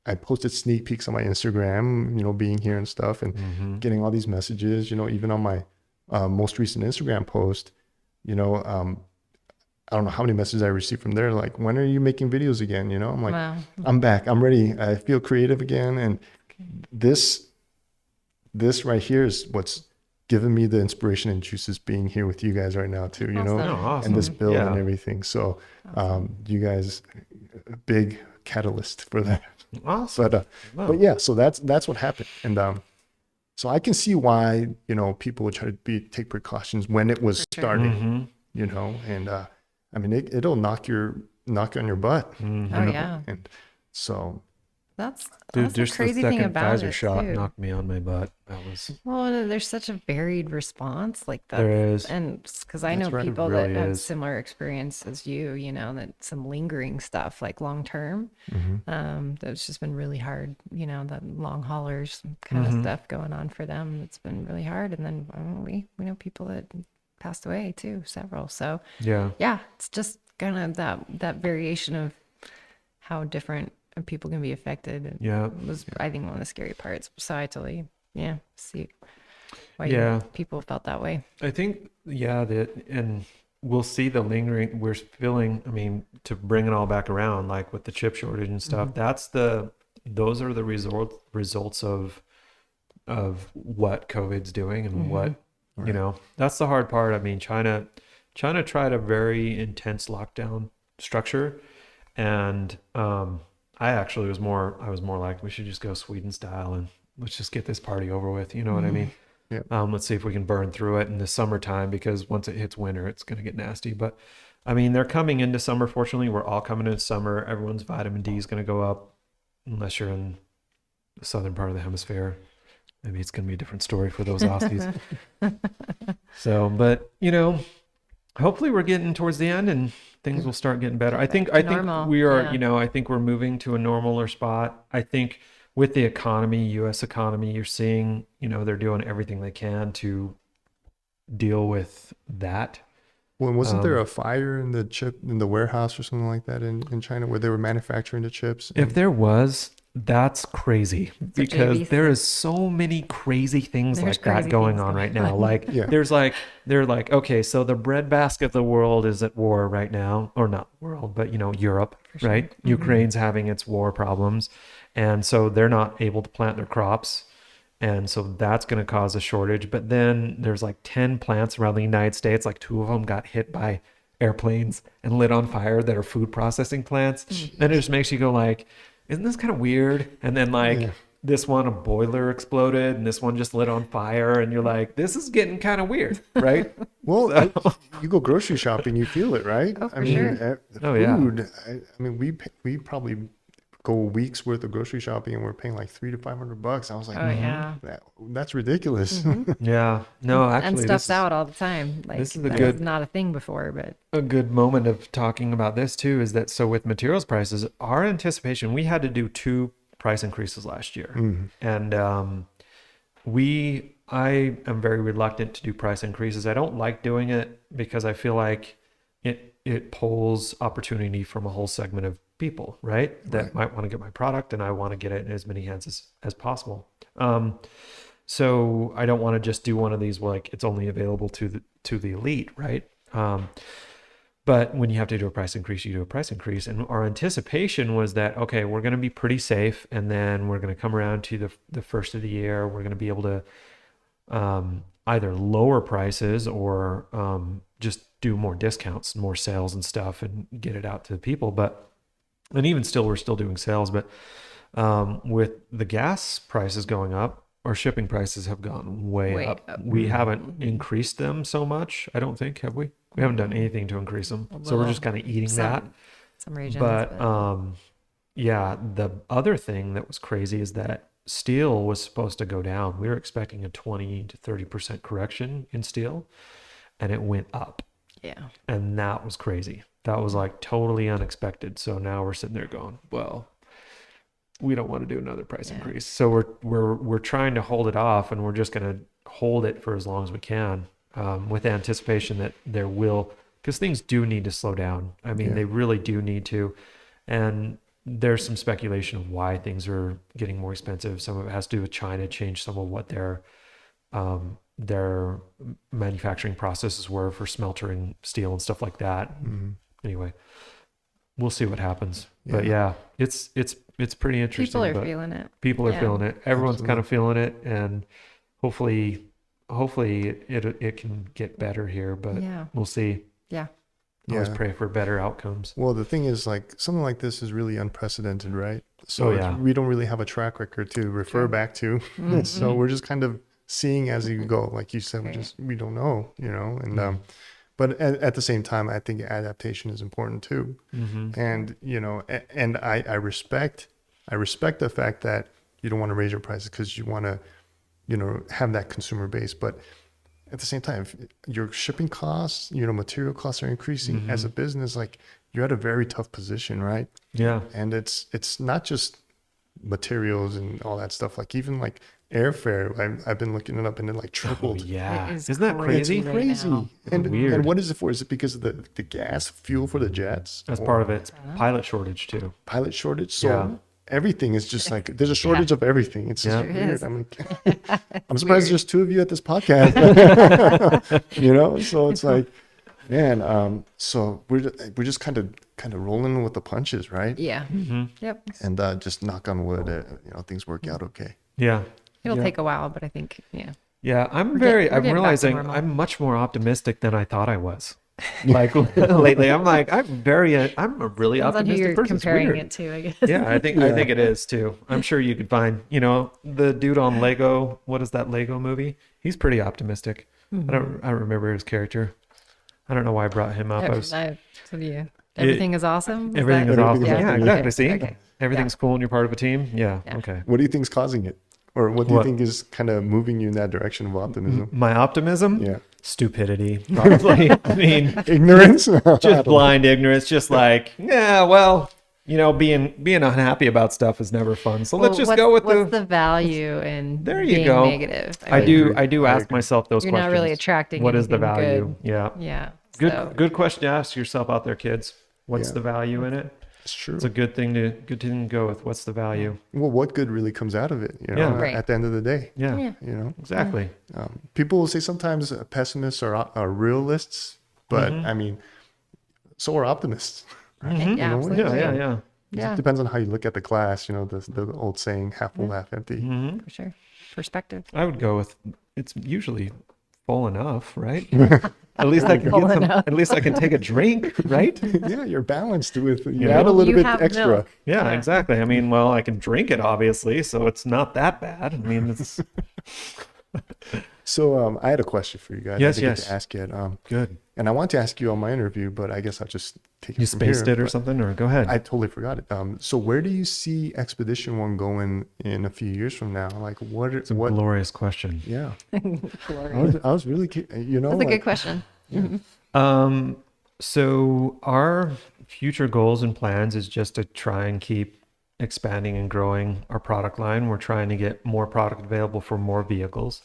I posted sneak peeks on my Instagram, being here and stuff, and getting all these messages, even on my most recent Instagram post, I don't know how many messages I received from there. Like, when are you making videos again? I'm like, Wow. I'm back. I'm ready. I feel creative again. And this right here is what's given me the inspiration and juices being here with you guys right now too, Awesome. Awesome. and this build Yeah. and everything. So, you guys, a big catalyst for that. Awesome. But yeah, so that's what happened. And so I can see why, people would try to take precautions when it was starting, and I mean, it'll knock you on your butt. Oh yeah. And so That's Dude, the just the crazy thing second about Pfizer it shot too. knocked me on my butt. That was Well, there's such a varied response like that. There is. And because I know That's right, it people really that have is. similar experience as you, that some lingering stuff like long term, that's just been really hard, that long haulers kind of stuff going on for them. It's been really hard. And then we know people that passed away too, several. So yeah. it's just kind of that variation of how different people can be affected. And Yeah. was, I think, one of the scary parts. So I totally, see why people felt that way. I think, and we'll see the lingering, we're feeling, I mean, to bring it all back around, like with the chip shortage and stuff, those are the results of what COVID's doing and what You know, that's the hard part. I mean, China tried a very intense lockdown structure, and I was more like, we should just go Sweden style and let's just get this party over with. You know what I mean? Yeah. Let's see if we can burn through it in the summertime, because once it hits winter, it's going to get nasty. But I mean, they're coming into summer. Fortunately, we're all coming into summer. Everyone's vitamin D is going to go up, unless you're in the southern part of the hemisphere. Maybe it's going to be a different story for those Aussies. So, but you know, hopefully we're getting towards the end and things will start getting better. I think normal. we are, Yeah. you know, I think we're moving to a normaler spot. I think with the economy, US economy, you're seeing, you know, they're doing everything they can to deal with that. Well, wasn't there a fire in the warehouse or something like that in China where they were manufacturing the chips? If there was, that's crazy, because JVC. there is so many crazy things There's like that crazy going things on going right now. Like Yeah. they're like, okay, so the breadbasket of the world is at war right now, or not world, but you know, Europe, sure. right? Ukraine's having its war problems. And so they're not able to plant their crops. And so that's going to cause a shortage. But then there's like 10 plants around the United States. Like 2 of them got hit by airplanes and lit on fire that are food processing plants. And it just makes you go like, isn't this kind of weird? And then like this one, a boiler exploded, and this one just lit on fire. And you're like, this is getting kind of weird, right? Well, you go grocery shopping, you feel it, right? Oh, for I mean, sure. food. I mean, we probably go weeks worth of grocery shopping and we're paying like $300 to $500. I was like, Oh yeah. that's ridiculous. Yeah. No, And actually, stuff's out all the time. Like this is a that good- was not a thing before, but a good moment of talking about this too is that, so with materials prices, our anticipation, we had to do 2 price increases last year. And I am very reluctant to do price increases. I don't like doing it because I feel like it pulls opportunity from a whole segment of people, right? That might want to get my product, and I want to get it in as many hands as possible. So I don't want to just do one of these where like it's only available to the elite, right? But when you have to do a price increase, you do a price increase. And our anticipation was that, okay, we're going to be pretty safe. And then we're going to come around to the first of the year. We're going to be able to either lower prices or just do more discounts, more sales and stuff, and get it out to the people. And even still, we're still doing sales. But with the gas prices going up, our shipping prices have gone way up. We haven't increased them so much, I don't think, have we? We haven't done anything to increase them. So we're just kind of eating that. some regions. But yeah, the other thing that was crazy is that steel was supposed to go down. We were expecting a 20 to 30% correction in steel, and it went up. yeah. And that was crazy. That was like totally unexpected. So now we're sitting there going, well, we don't want to do another price increase. So we're trying to hold it off, and we're just going to hold it for as long as we can, with anticipation that there will, because things do need to slow down. I mean, they really do need to. And there's some speculation of why things are getting more expensive. Some of it has to do with China change some of what their manufacturing processes were for smelting steel and stuff like that. Anyway, we'll see what happens. But yeah, it's pretty interesting. People are but feeling it. People are Yeah. feeling it. Everyone's kind of feeling it, and hopefully it can get better here. But we'll see. Yeah. Always pray for better outcomes. Well, the thing is, like, something like this is really unprecedented, right? So we don't really have a track record to refer back to. So we're just kind of seeing as you go. Like you said, we don't know, you know. And but at the same time, I think adaptation is important too. And you know, and I respect the fact that you don't want to raise your prices because you want to, you know, have that consumer base. But at the same time, if your shipping costs, you know, material costs are increasing as a business, like you're at a very tough position, right? Yeah. And it's not just materials and all that stuff. Like even like airfare, I've been looking it up, and it like tripled. Yeah. It is Isn't that crazy? crazy. Crazy. Right And Weird. And what is it for? Is it because of the gas fuel for the jets? That's Or part of it. It's pilot shortage too. pilot shortage. So everything is just like there's a shortage of everything. It's just Yeah. weird. is. I mean, I'm surprised there's 2 of you at this podcast. You know, so it's like, man. So we're just kind of rolling with the punches, right? Yeah. Yep. And just knock on wood, you know, things work out okay. Yeah. It'll take a while, but I think, Yeah, I'm We're I'm getting back to realizing normal. I'm much more optimistic than I thought I was. Like lately, I'm like, I'm a really Depends on who optimistic you're person. It's comparing weird. it to, I guess. Yeah, I think it is too. I'm sure you could find, the dude on Lego. What is that Lego movie? He's pretty optimistic. I don't remember his character. I don't know why I brought him up. So you, everything is awesome. Everything is Everything awesome. is Yeah, awesome, exactly. Okay, See, okay. everything's cool and you're part of a team. Yeah. Yeah. Okay. What do you think's causing it? Or what do you What? think is kind of moving you in that direction of optimism? My optimism? Yeah. Stupidity, probably. I mean, Ignorance? I don't just know. blind ignorance. Just like, yeah, well, being unhappy about stuff is never fun. So let's Well, just go with what's the value in There you being go. negative? I mean, do. agree. I do I ask agree. myself those You're questions. not really attracting What is the anything value? good. Yeah. Yeah. Good. So, Good question to ask yourself out there, kids. What's Yeah. the value in it? It's true. It's a good thing to go with. What's the value? Well, what good really comes out of it, Yeah. Right. at the end of the day, Yeah. yeah. Exactly. People will say sometimes pessimists are realists, but Mm-hmm. I mean, so are optimists. Yeah, You know, Yeah. absolutely. Yeah. It Yeah, depends on how you look at the glass, the old saying, half full, half empty. Mm-hmm. for sure. Perspective. I would go with. It's usually full enough, right? At least I can Full get some. enough. At least I can take a drink, right? Yeah, you're balanced with, you know? add a little You bit have extra. milk. Yeah, Yeah. exactly. I mean, well, I can drink it obviously, so it's not that bad. I mean, it's So I had a question for you guys. Yes, I didn't get yes. to ask yet. good. And I want to ask you on my interview, but I guess I'll just take it You from spaced here. it or But something, or go ahead. I totally forgot it. So where do you see Expedition One going in a few years from now? Like what? It's a What? glorious question. Yeah, Glorious. I was really, That's a good question. So our future goals and plans is just to try and keep expanding and growing our product line. We're trying to get more product available for more vehicles,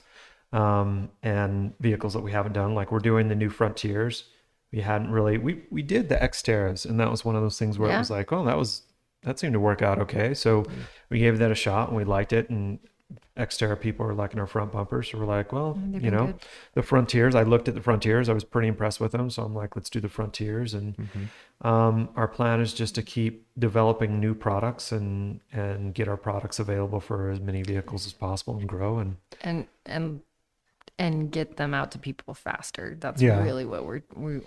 and vehicles that we haven't done. Like we're doing the new Frontiers. We hadn't really, we did the Xterras, and that was one of those things where it Yeah. was like, oh, that seemed to work out okay. So we gave that a shot and we liked it. And Xterra people are liking our front bumpers. So we're like, well, they've been good. the Frontiers, I looked at the Frontiers. I was pretty impressed with them. So I'm like, let's do the Frontiers. And our plan is just to keep developing new products and get our products available for as many vehicles as possible and grow. And get them out to people faster. That's Yeah. really what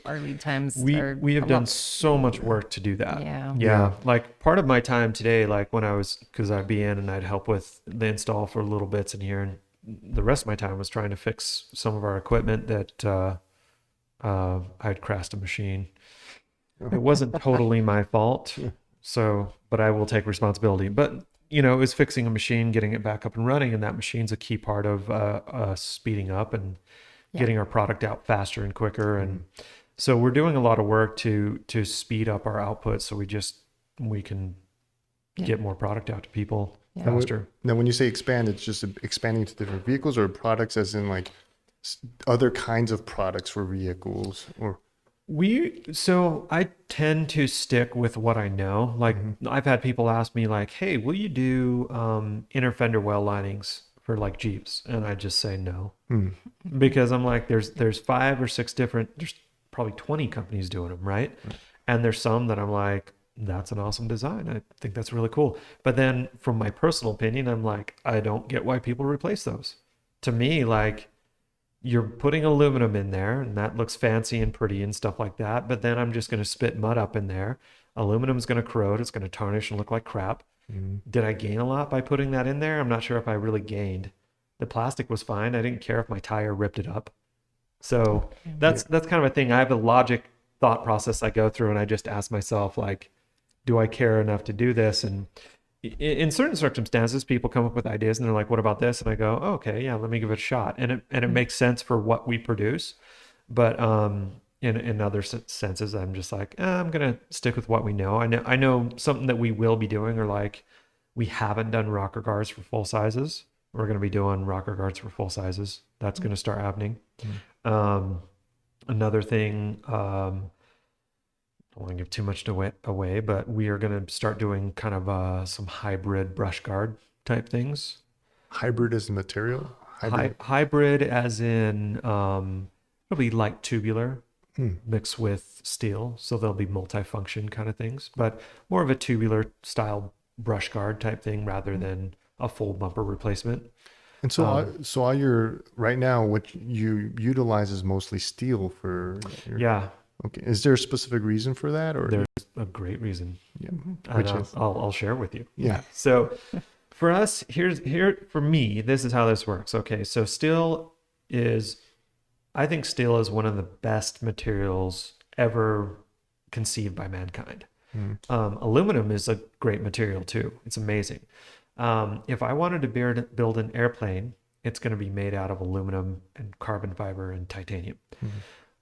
our lead times are. We have a done lot- so much work to do that. Yeah. Yeah. Like part of my time today, like when because I'd be in and I'd help with the install for little bits in here. And the rest of my time was trying to fix some of our equipment that I'd crashed a machine. It wasn't totally my fault. So, but I will take responsibility. But, it was fixing a machine, getting it back up and running. And that machine's a key part of us speeding up and getting our product out faster and quicker. And so we're doing a lot of work to speed up our output so we can get more product out to people faster. Now, when you say expand, it's just expanding to different vehicles or products, as in like other kinds of products for vehicles, or So I tend to stick with what I know. Like I've had people ask me like, hey, will you do inner fender well linings for like Jeeps? And I just say no, because I'm like, there's 5 or 6 there's probably 20 companies doing them, right? And there's some that I'm like, that's an awesome design. I think that's really cool. But then from my personal opinion, I'm like, I don't get why people replace those. To me, like, you're putting aluminum in there and that looks fancy and pretty and stuff like that. But then I'm just going to spit mud up in there. Aluminum's going to corrode. It's going to tarnish and look like crap. Did I gain a lot by putting that in there? I'm not sure if I really gained. The plastic was fine. I didn't care if my tire ripped it up. So that's kind of a thing. I have a logic thought process I go through and I just ask myself, like, do I care enough to do this? And in certain circumstances, people come up with ideas and they're like, what about this? And I go, oh, okay, yeah, let me give it a shot. And it makes sense for what we produce. But in other senses, I'm just like, I'm going to stick with what we know. I know something that we will be doing, or like we haven't done rocker guards for full sizes. We're going to be doing rocker guards for full sizes. That's going to start happening. Another thing, I don't want to give too much away, but we are going to start doing kind of some hybrid brush guard type things. hybrid as a material. Hybrid as in it'll be like tubular mixed with steel, so they'll be multifunction kind of things, but more of a tubular style brush guard type thing rather than a full bumper replacement. And so, so all your right now, what you utilize is mostly steel for your, Yeah, okay. Is there a specific reason for that, or there's a great reason, yeah, and which is I'll share with you. yeah, So for us, for me, this is how this works. Okay, so I think steel is one of the best materials ever conceived by mankind. Aluminum is a great material too. It's amazing. If I wanted to build an airplane, it's going to be made out of aluminum and carbon fiber and titanium.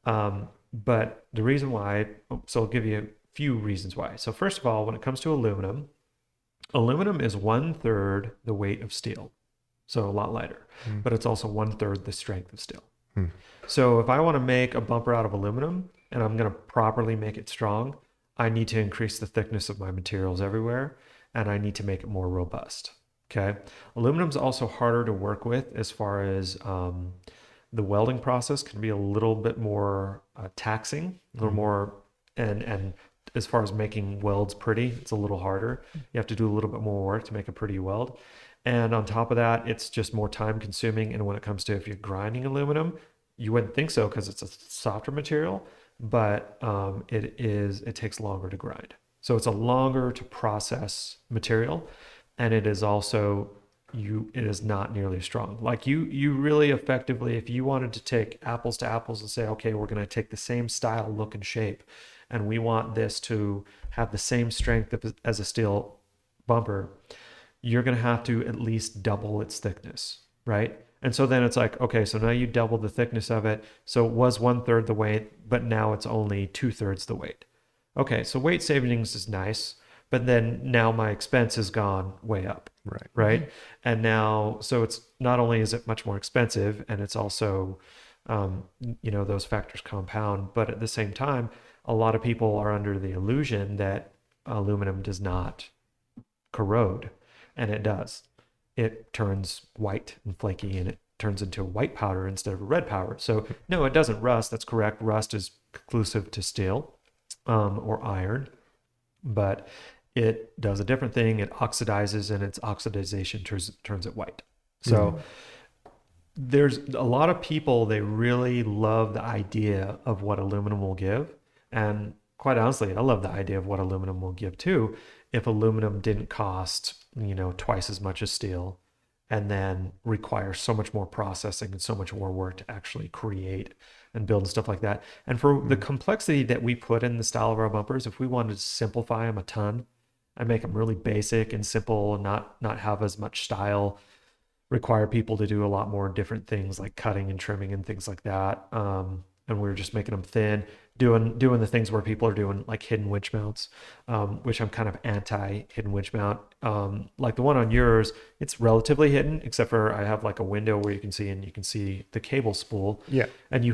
But the reason why, so I'll give you a few reasons why. So first of all, when it comes to aluminum is 1/3 the weight of steel. So a lot lighter, but it's also 1/3 the strength of steel. So if I want to make a bumper out of aluminum and I'm going to properly make it strong, I need to increase the thickness of my materials everywhere, and I need to make it more robust. Okay. Aluminum is also harder to work with as far as the welding process can be a little bit more taxing, a little more, and as far as making welds pretty, it's a little harder. You have to do a little bit more work to make a pretty weld. And on top of that, it's just more time consuming. And when it comes to if you're grinding aluminum, you wouldn't think so because it's a softer material, but it takes longer to grind. So it's a longer to process material, and it is also it is not nearly as strong. Like you really effectively, if you wanted to take apples to apples and say, okay, we're going to take the same style, look, and shape, and we want this to have the same strength as a steel bumper, you're going to have to at least double its thickness, right? And so then it's like, okay, so now you double the thickness of it. So it was 1/3 the weight, but now it's only 2/3 the weight. Okay, so weight savings is nice, but then now my expense has gone way up. Right. And now, so it's not only is it much more expensive, and it's also, those factors compound, but at the same time, a lot of people are under the illusion that aluminum does not corrode, and it does. It turns white and flaky, and it turns into white powder instead of a red powder. So no, it doesn't rust. That's correct. Rust is conclusive to steel or iron, but it does a different thing. It oxidizes, and its oxidization turns it white. So there's a lot of people, they really love the idea of what aluminum will give. And quite honestly, I love the idea of what aluminum will give too. If aluminum didn't cost, twice as much as steel, and then require so much more processing and so much more work to actually create and build and stuff like that. And for the complexity that we put in the style of our bumpers, if we wanted to simplify them a ton and make them really basic and simple and not have as much style, require people to do a lot more different things like cutting and trimming and things like that. And we were just making them thin, doing the things where people are doing like hidden winch mounts, which I'm kind of anti hidden winch mount. Like the one on yours, it's relatively hidden, except for I have like a window where you can see the cable spool. Yeah. And you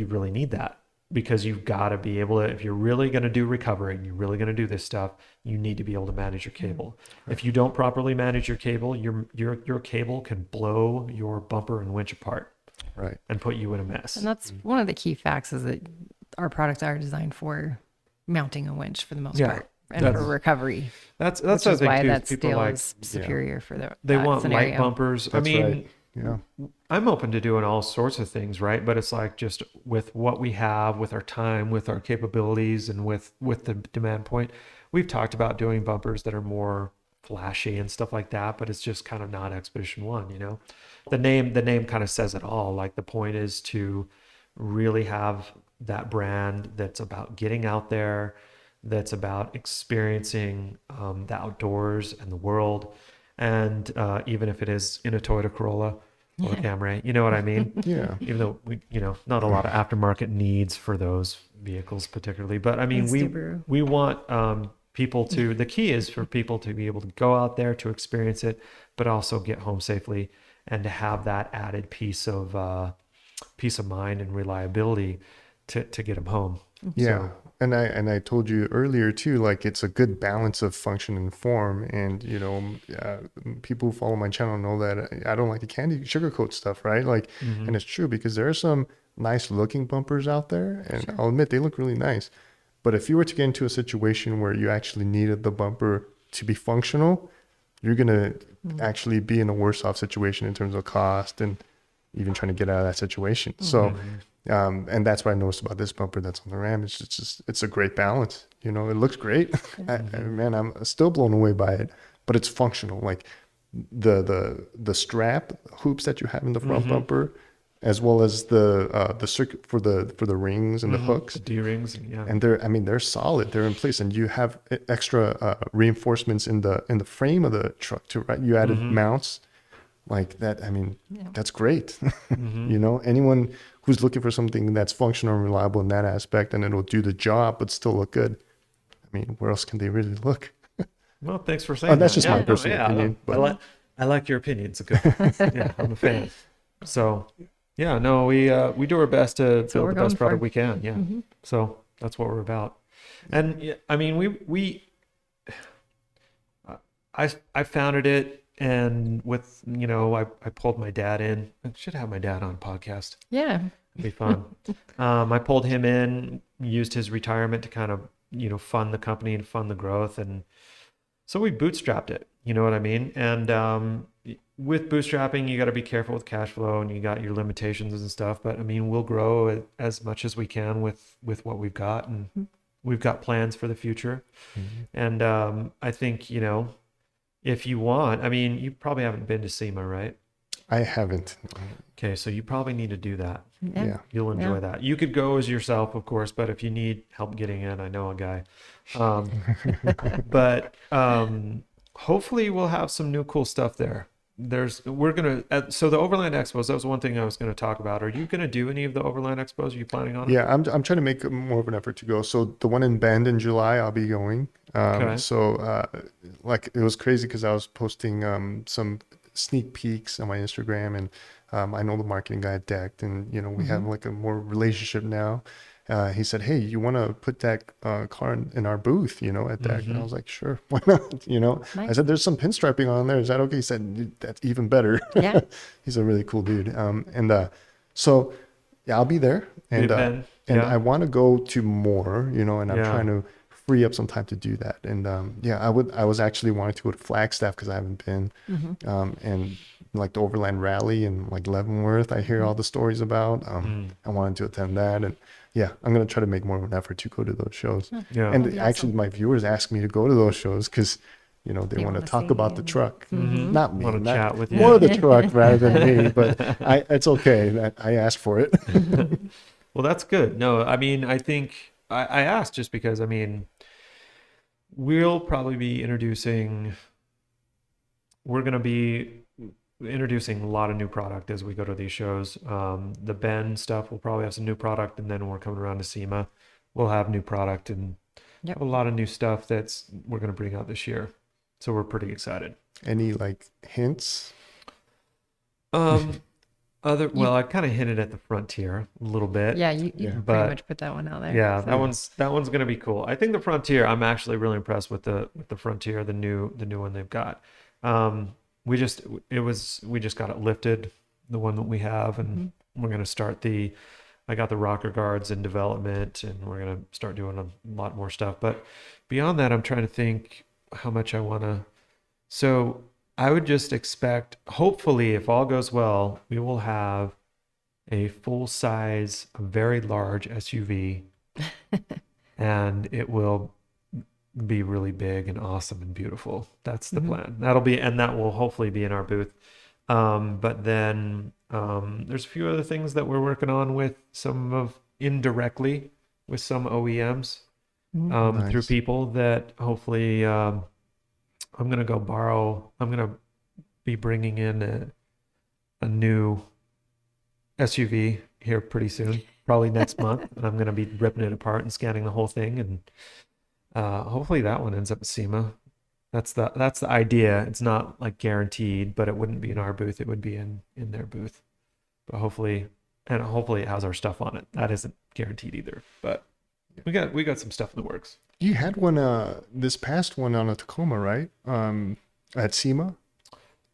really need that, because you've got to be able to, if you're really going to do recovery and you're really going to do this stuff, you need to be able to manage your cable. Right. If you don't properly manage your cable, your cable can blow your bumper and winch apart. Right. And put you in a mess. And that's one of the key facts, is that our products are designed for mounting a winch for the most part, and for recovery. That's which is why that people steel is superior for they that want scenario. light bumpers. That's right. Yeah. I'm open to doing all sorts of things, right? But it's like, just with what we have, with our time, with our capabilities, and with the demand point, we've talked about doing bumpers that are more flashy and stuff like that, but it's just kind of not Expedition 1, The name kind of says it all. Like, the point is to really have that brand that's about getting out there, that's about experiencing the outdoors and the world. And even if it is in a Toyota Corolla or a Camry, you know what I mean? Yeah. Even though not a lot of aftermarket needs for those vehicles particularly, but I mean, we want people to, the key is for people to be able to go out there to experience it, but also get home safely, and to have that added peace of mind and reliability to get them home. Yeah. So, and I told you earlier too, like, it's a good balance of function and form. And, people who follow my channel know that I don't like to sugarcoat stuff, right? Like, and it's true, because there are some nice looking bumpers out there, and I'll admit they look really nice. But if you were to get into a situation where you actually needed the bumper to be functional, you're going to actually be in a worse off situation in terms of cost and even trying to get out of that situation. So, and that's what I noticed about this bumper that's on the Ram. It's a great balance. You know, it looks great. Man, I'm still blown away by it, but it's functional. Like the strap hoops that you have in the front bumper, as well as the circuit for the rings and the hooks, the D-rings, and they're solid. They're in place, and you have extra reinforcements in the frame of the truck too, right? You added mounts like that. I mean, that's great. You know, anyone who's looking for something that's functional and reliable in that aspect, and it'll do the job but still look good. I mean, where else can they really look? Well, thanks for saying that's that. just my personal opinion. But I like your opinion. It's a good. Yeah, I'm a fan. So, yeah, no, we do our best to build the best product we can. Yeah. So that's what we're about. And yeah, I mean, I founded it, and with I pulled my dad in. I should have my dad on podcast. Yeah, it'd be fun. I pulled him in, used his retirement to kind of fund the company and fund the growth, and so we bootstrapped it, you know what I mean? And with bootstrapping, you got to be careful with cash flow, and you got your limitations and stuff. But I mean, we'll grow as much as we can with what we've got, and we've got plans for the future. And I think, if you want, I mean, you probably haven't been to SEMA, right? I haven't. Okay, so you probably need to do that. Yeah. You'll enjoy that. You could go as yourself, of course, but if you need help getting in, I know a guy. But hopefully we'll have some new cool stuff there. So the Overland Expos, that was one thing I was going to talk about. Are you going to do any of the Overland Expos? Are you planning on it? Yeah, I'm trying to make more of an effort to go. So the one in Bend in July, I'll be going. Okay. So like it was crazy because I was posting some sneak peeks on my Instagram, and I know the marketing guy at Decked, and we have like a more relationship now. He said, "Hey, you want to put that car in our booth, at Decked?" And I was like, "Sure, why not?" Nice. I said, "There's some pinstriping on there. Is that okay?" He said, "That's even better." Yeah. He's a really cool dude. So yeah, I'll be there, and I want to go to more, and I'm trying to free up some time to do that. And I was actually wanting to go to Flagstaff because I haven't been, and like the Overland Rally and like Leavenworth, I hear all the stories about. I wanted to attend that, and I'm gonna try to make more of an effort to go to those shows. Yeah. And actually, my viewers ask me to go to those shows because they want to talk about the truck, not me. Want to chat with you. More of the truck rather than me, but it's okay that I asked for it. Well, that's good. No, I mean, I think I asked just because, I mean, we're going to be introducing a lot of new product as we go to these shows. The Bend stuff, we'll probably have some new product, and then when we're coming around to SEMA, we'll have new product and a lot of new stuff we're going to bring out this year. So we're pretty excited. Any like hints? I kind of hinted at the Frontier a little bit. Yeah, you pretty much put that one out there. Yeah, that one's gonna be cool. I think the Frontier, I'm actually really impressed with the Frontier, the new one they've got. We just got it lifted, the one that we have, and we're gonna start I got the rocker guards in development, and we're gonna start doing a lot more stuff. But beyond that, I'm trying to think how much I wanna. So I would just expect, hopefully, if all goes well, we will have a full-size, very large SUV, and it will be really big and awesome and beautiful. That's the plan. That will hopefully be in our booth. But then there's a few other things that we're working on with indirectly with some OEMs through people that hopefully I'm going to be bringing in a new SUV here pretty soon, probably next month. And I'm going to be ripping it apart and scanning the whole thing. And hopefully that one ends up at SEMA. That's the idea. It's not like guaranteed, but it wouldn't be in our booth. It would be in their booth. But hopefully it has our stuff on it. That isn't guaranteed either, but we got some stuff in the works. You had one, this past one on a Tacoma, right? At SEMA?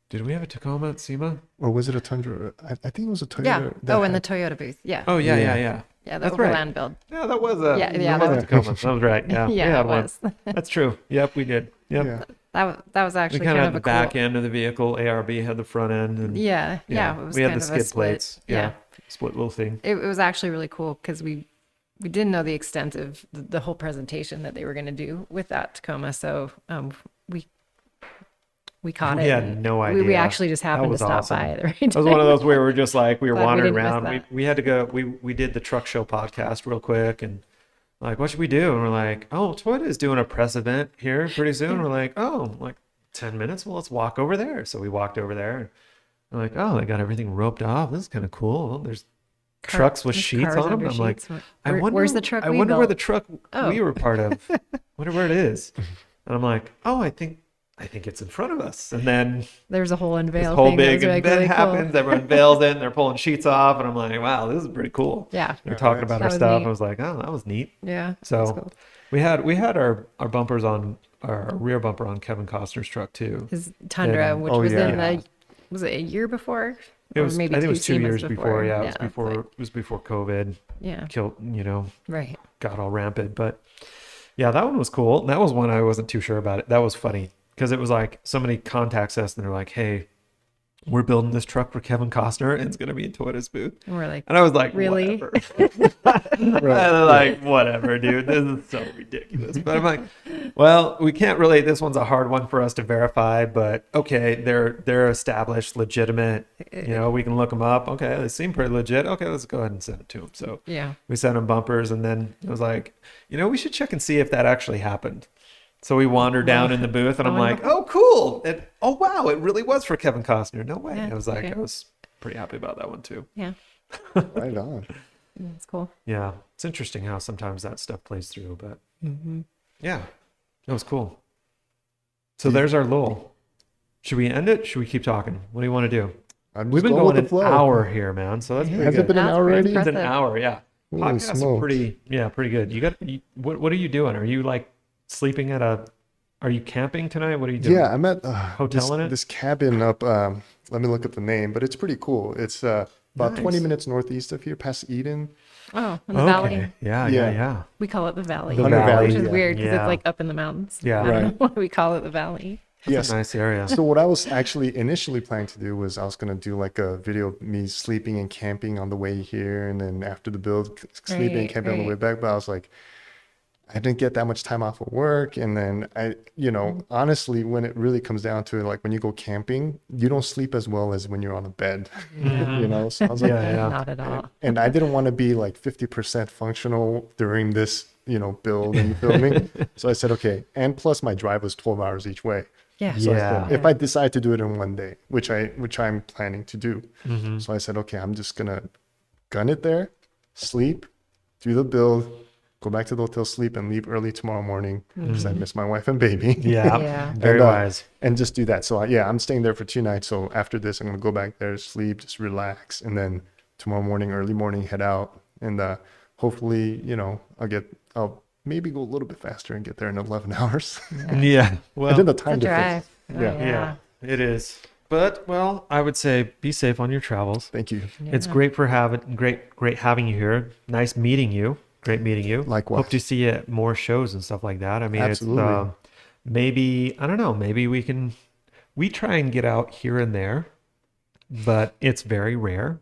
Did we have a Tacoma at SEMA? Or was it a Tundra? I think it was a Toyota. Yeah. In the Toyota booth. Yeah. Oh, yeah. Yeah, the That's Overland right. build. Yeah, that was a that Tacoma. That was right. Yeah, yeah, we had it one. was. That's true. Yep, we did. Yep. Yeah. That was We actually kind of kind had of the a back cool. end of the vehicle. ARB had the front end, and Yeah, it was we had kind the of a skid split. plates. Yeah, split little thing. It was actually really cool because we didn't know the extent of the whole presentation that they were going to do with that Tacoma. So we caught We it. had and no We idea. actually just That happened to was stop awesome. by at the right It was time. one of those where we were just like we were Glad we wandering didn't miss around. that. We had to go. We did the truck show podcast real quick, and like, what should we do? And we're like, oh, Toyota is doing a press event here pretty soon. We're like, oh, like 10 minutes. Well, let's walk over there. So we walked over there. And we're like, oh, they got everything roped off. This is kind of cool. There's trucks with There's sheets cars on them. under I'm like, sheets. I wonder Where's the truck I we wonder where the built? truck Oh. we were part of. Wonder where it is. And I'm like, oh, I think it's in front of us. And then There's a whole this unveil whole thing. That big was, like, event really cool. happens. Everyone unveils it and they're pulling sheets off. And I'm like, wow, this is pretty cool. Yeah. They're talking about That our was stuff. neat. I was like, oh, that was neat. Yeah. So that's cool. we had our bumpers on our rear bumper on Kevin Costner's truck too. His Tundra, And- which oh, was yeah. in the, was it a year before? It was Or maybe I think it was 2 months years before. Yeah, it was it's before like- it was before COVID yeah. killed, Right. got all rampant. But yeah, that one was cool. That was one I wasn't too sure about it. That was funny because it was like somebody contacts us and they're like, hey, we're building this truck for Kevin Costner and it's going to be in Toyota's booth. And we're like, And I was like, Really? whatever. And they're like, whatever, dude. This is so ridiculous. But I'm like, well, we can't really. This one's a hard one for us to verify. But okay, they're established, legitimate. We can look them up. Okay, they seem pretty legit. Okay, let's go ahead and send it to them. So yeah. we sent them bumpers, and then it was like, we should check and see if that actually happened. So we wandered down in the booth, and I'm like, oh, cool. Oh, wow, it really was for Kevin Costner. No way. Yeah, I was like, okay. I was pretty happy about that one too. Yeah. Right on. That's cool. Yeah, it's interesting how sometimes that stuff plays through, but Mm-hmm. yeah, that was cool. So there's our lull. Should we end it? Should we keep talking? What do you want to do? I'm We've just been with going the an flow. hour here, man. So that's pretty Has good. it been an That's hour pretty already? It's an impressive. hour, yeah. Holy Podcasts are smokes. pretty good. What are you doing? Are you like sleeping are you camping tonight? What are you doing? Yeah, I'm at Hoteling it? this cabin up. Let me look up the name, but it's pretty cool. It's about 20 Nice. minutes northeast of here, past Eden. Oh, in the valley. Yeah. We call it the valley. The Hunter valley, Which is yeah. weird because Yeah. it's like up in the mountains. Yeah. I don't Right. know why we call it the valley. It's a nice area. So what I was actually initially planning to do was I was going to do like a video of me sleeping and camping on the way here, and then after the build, sleeping and Right, camping on the way right. back. But I was like, I didn't get that much time off of work. And then honestly, when it really comes down to it, like when you go camping, you don't sleep as well as when you're on a bed, So I was like, Yeah. Not at all. and I didn't want to be like 50% functional during this, build and filming. So I said, okay. And plus my drive was 12 hours each way. Yeah. So I Yeah. said, if I decide to do it in one day, which I'm planning to do. Mm-hmm. So I said, okay, I'm just going to gun it there, sleep, do the build, go back to the hotel, sleep, and leave early tomorrow morning because I miss my wife and baby. Yeah. Yeah. Very And, wise. And just do that. So I'm staying there for 2 nights. So after this, I'm going to go back there, sleep, just relax. And then tomorrow morning, early morning, head out. And hopefully, I'll maybe go a little bit faster and get there in 11 hours. Yeah. And Well, then the It's a time difference. drive. Oh, Yeah. yeah, it is. But I would say be safe on your travels. Thank you. It's Yeah. great having you here. Nice meeting you. Great meeting you. Likewise. Hope to see you at more shows and stuff like that. I mean, Absolutely. it's maybe I don't know. Maybe we try and get out here and there, but it's very rare.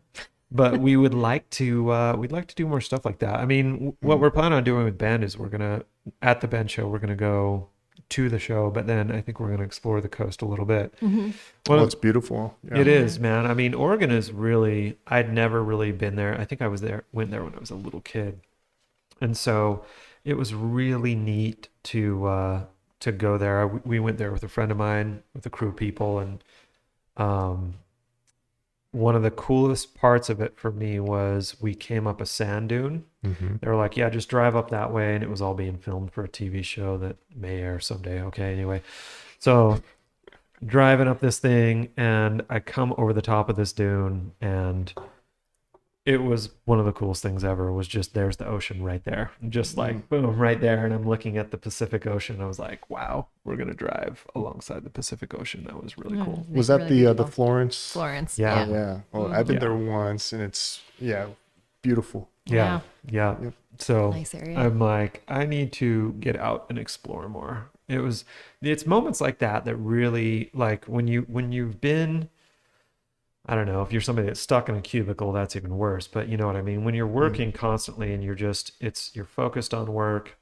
But we would like to we'd like to do more stuff like that. I mean, what we're planning on doing with Ben is at the Ben show we're gonna go to the show, but then I think we're gonna explore the coast a little bit. Mm-hmm. One Well, of- it's beautiful. Yeah. It is, man. I mean, Oregon is really, I'd never really been there. I think I went there when I was a little kid. And so it was really neat to go there. We went there with a friend of mine, with a crew of people. And one of the coolest parts of it for me was we came up a sand dune. Mhm. They were like, yeah, just drive up that way. And it was all being filmed for a TV show that may air someday. Okay. Anyway, so driving up this thing and I come over the top of this dune and it was one of the coolest things ever. Was just there's the ocean right there, just like boom right there, and I'm looking at the Pacific Ocean. I was like, wow, we're gonna drive alongside the Pacific Ocean. That was really cool. Was that the Florence? Florence? Yeah. Yeah. Well, I've been there once, and it's beautiful. Yeah. Yep. So Nice area. I'm like, I need to get out and explore more. It's moments like that really, like when you've been, I don't know, if you're somebody that's stuck in a cubicle, that's even worse, but you know what I mean? When you're working constantly and you're focused on work,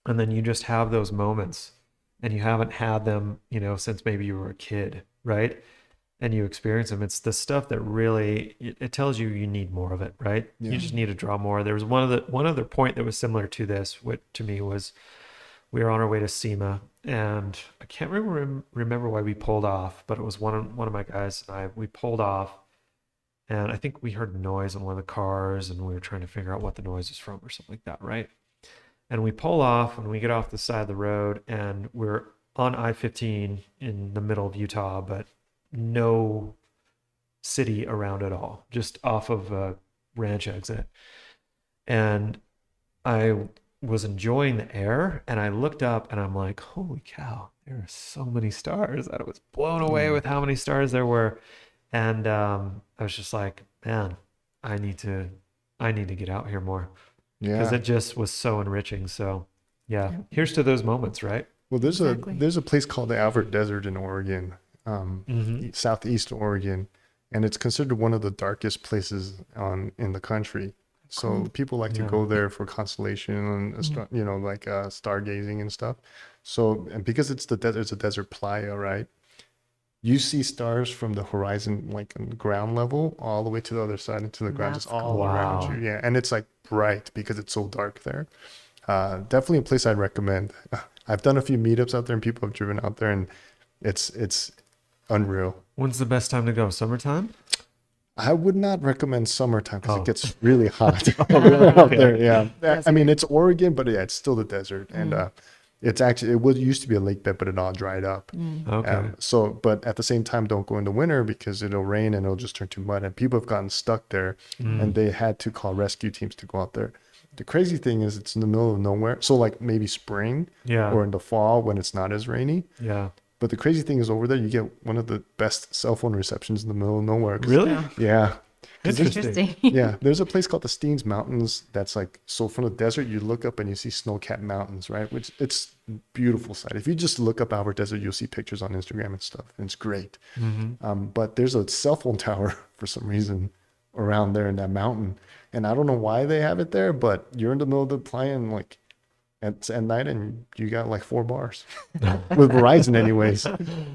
and then you just have those moments and you haven't had them, since maybe you were a kid, right? And you experience them. It's the stuff that really, it tells you need more of it, right? Yeah. You just need to draw more. There was one other point that was similar to this, what to me was, we were on our way to SEMA, and I can't remember why we pulled off, but it was one of my guys and we pulled off, and I think we heard noise in one of the cars, and we were trying to figure out what the noise is from or something like that, right? And we pull off and we get off the side of the road, and we're on I-15 in the middle of Utah, but no city around at all, just off of a ranch exit. And I was enjoying the air, and I looked up and I'm like, holy cow, there are so many stars. I was blown away with how many stars there were. And I was just like, man, I need to get out here more. Because it just was so enriching. So yeah, here's to those moments, right? Well, there's a place called the Alvord Desert in Oregon, southeast Oregon, and it's considered one of the darkest places in the country. So people like to go there for constellation and stargazing and stuff. So, and because it's a desert playa, right? You see stars from the horizon, like on the ground level, all the way to the other side into the ground, just all around you. Yeah, and it's like bright because it's so dark there. Definitely a place I'd recommend. I've done a few meetups out there, and people have driven out there, and it's unreal. When's the best time to go? Summertime? I would not recommend summertime because it gets really hot out there. Yeah, I mean it's Oregon, but it's still the desert, and it used to be a lake bed, but it all dried up. Okay. But at the same time, don't go in the winter because it'll rain and it'll just turn to mud, and people have gotten stuck there, and they had to call rescue teams to go out there. The crazy thing is it's in the middle of nowhere, so like maybe spring, or in the fall when it's not as rainy. Yeah. But the crazy thing is over there, you get one of the best cell phone receptions in the middle of nowhere. Really? Yeah. Interesting. Yeah. There's a place called the Steens Mountains that's like, so from the desert, you look up and you see snow-capped mountains, right? Which it's a beautiful sight. If you just look up Alvord Desert, you'll see pictures on Instagram and stuff. And it's great. But there's a cell phone tower for some reason around there in that mountain. And I don't know why they have it there, but you're in the middle of the plane, like, at night, and you got like 4 bars with Verizon anyways.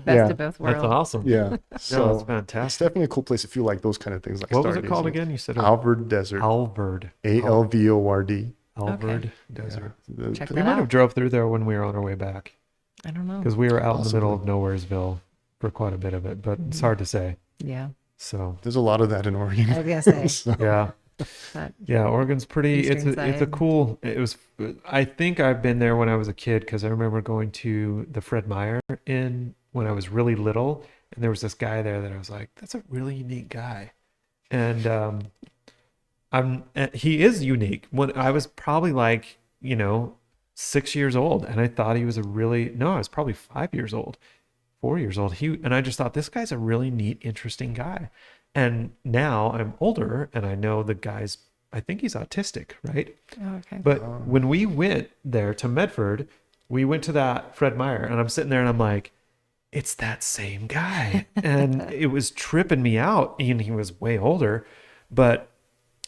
Best of both worlds. That's awesome. Yeah. So that's fantastic. it's definitely a cool place if you like those kind of things. Like what was it called again? You said Alvord Desert. Alvord. Alvord. Alvord Desert. Check We that might out. have drove through there when we were on our way back, I don't know. because we were out in the middle of Nowheresville for quite a bit of it, but it's hard to say. Yeah. So There's a lot of that in Oregon. I was gonna say. yeah. But Yeah, Oregon's pretty. Eastern It's a side. cool. It was. I think I've been there when I was a kid, because I remember going to the Fred Meyer Inn when I was really little, and there was this guy there that I was like, "That's a really unique guy," and he is unique. When I was probably like 6 years old, and I thought he was I was probably 5 years old, 4 years old. And I just thought, this guy's a really neat, interesting guy. And now I'm older, and I know I think he's autistic, right? Oh, okay. But when we went there to Medford, we went to that Fred Meyer, and I'm sitting there and I'm like, it's that same guy. And it was tripping me out. And he was way older, but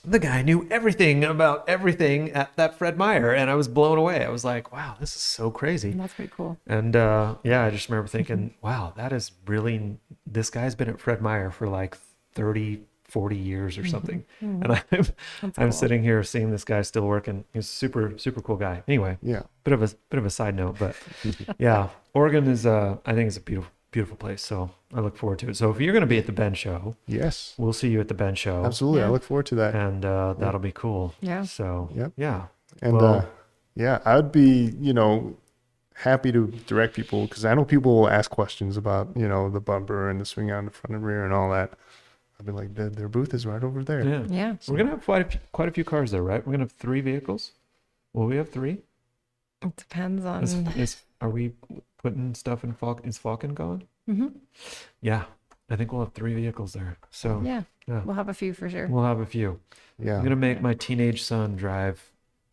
the guy knew everything about everything at that Fred Meyer. And I was blown away. I was like, wow, this is so crazy. That's pretty cool. And I just remember thinking, wow, that is really, this guy's been at Fred Meyer for like 30, 40 years or something. And I'm cool. sitting here seeing this guy still working. He's a super, super cool guy. Anyway, Yeah. bit of a side note, but yeah, Oregon is I think it's a beautiful, beautiful place. So I look forward to it. So if you're going to be at the Ben show, Yes. we'll see you at the Ben show. Absolutely. Yeah. I look forward to that. And that'll be cool. Yeah. So Yep. yeah. And Well- I'd be, happy to direct people, because I know people will ask questions about, the bumper and the swing out in the front and rear and all that. I'd be like, their booth is right over there. Yeah. Yeah. We're going to have quite a few cars there, right? We're going to have 3 vehicles. Will we have 3? It depends on. Are we putting stuff in Falcon? Is Falcon gone? Mhm. Yeah. I think we'll have 3 vehicles there. So Yeah. yeah. We'll have a few for sure. We'll have a few. Yeah. I'm going to make my teenage son drive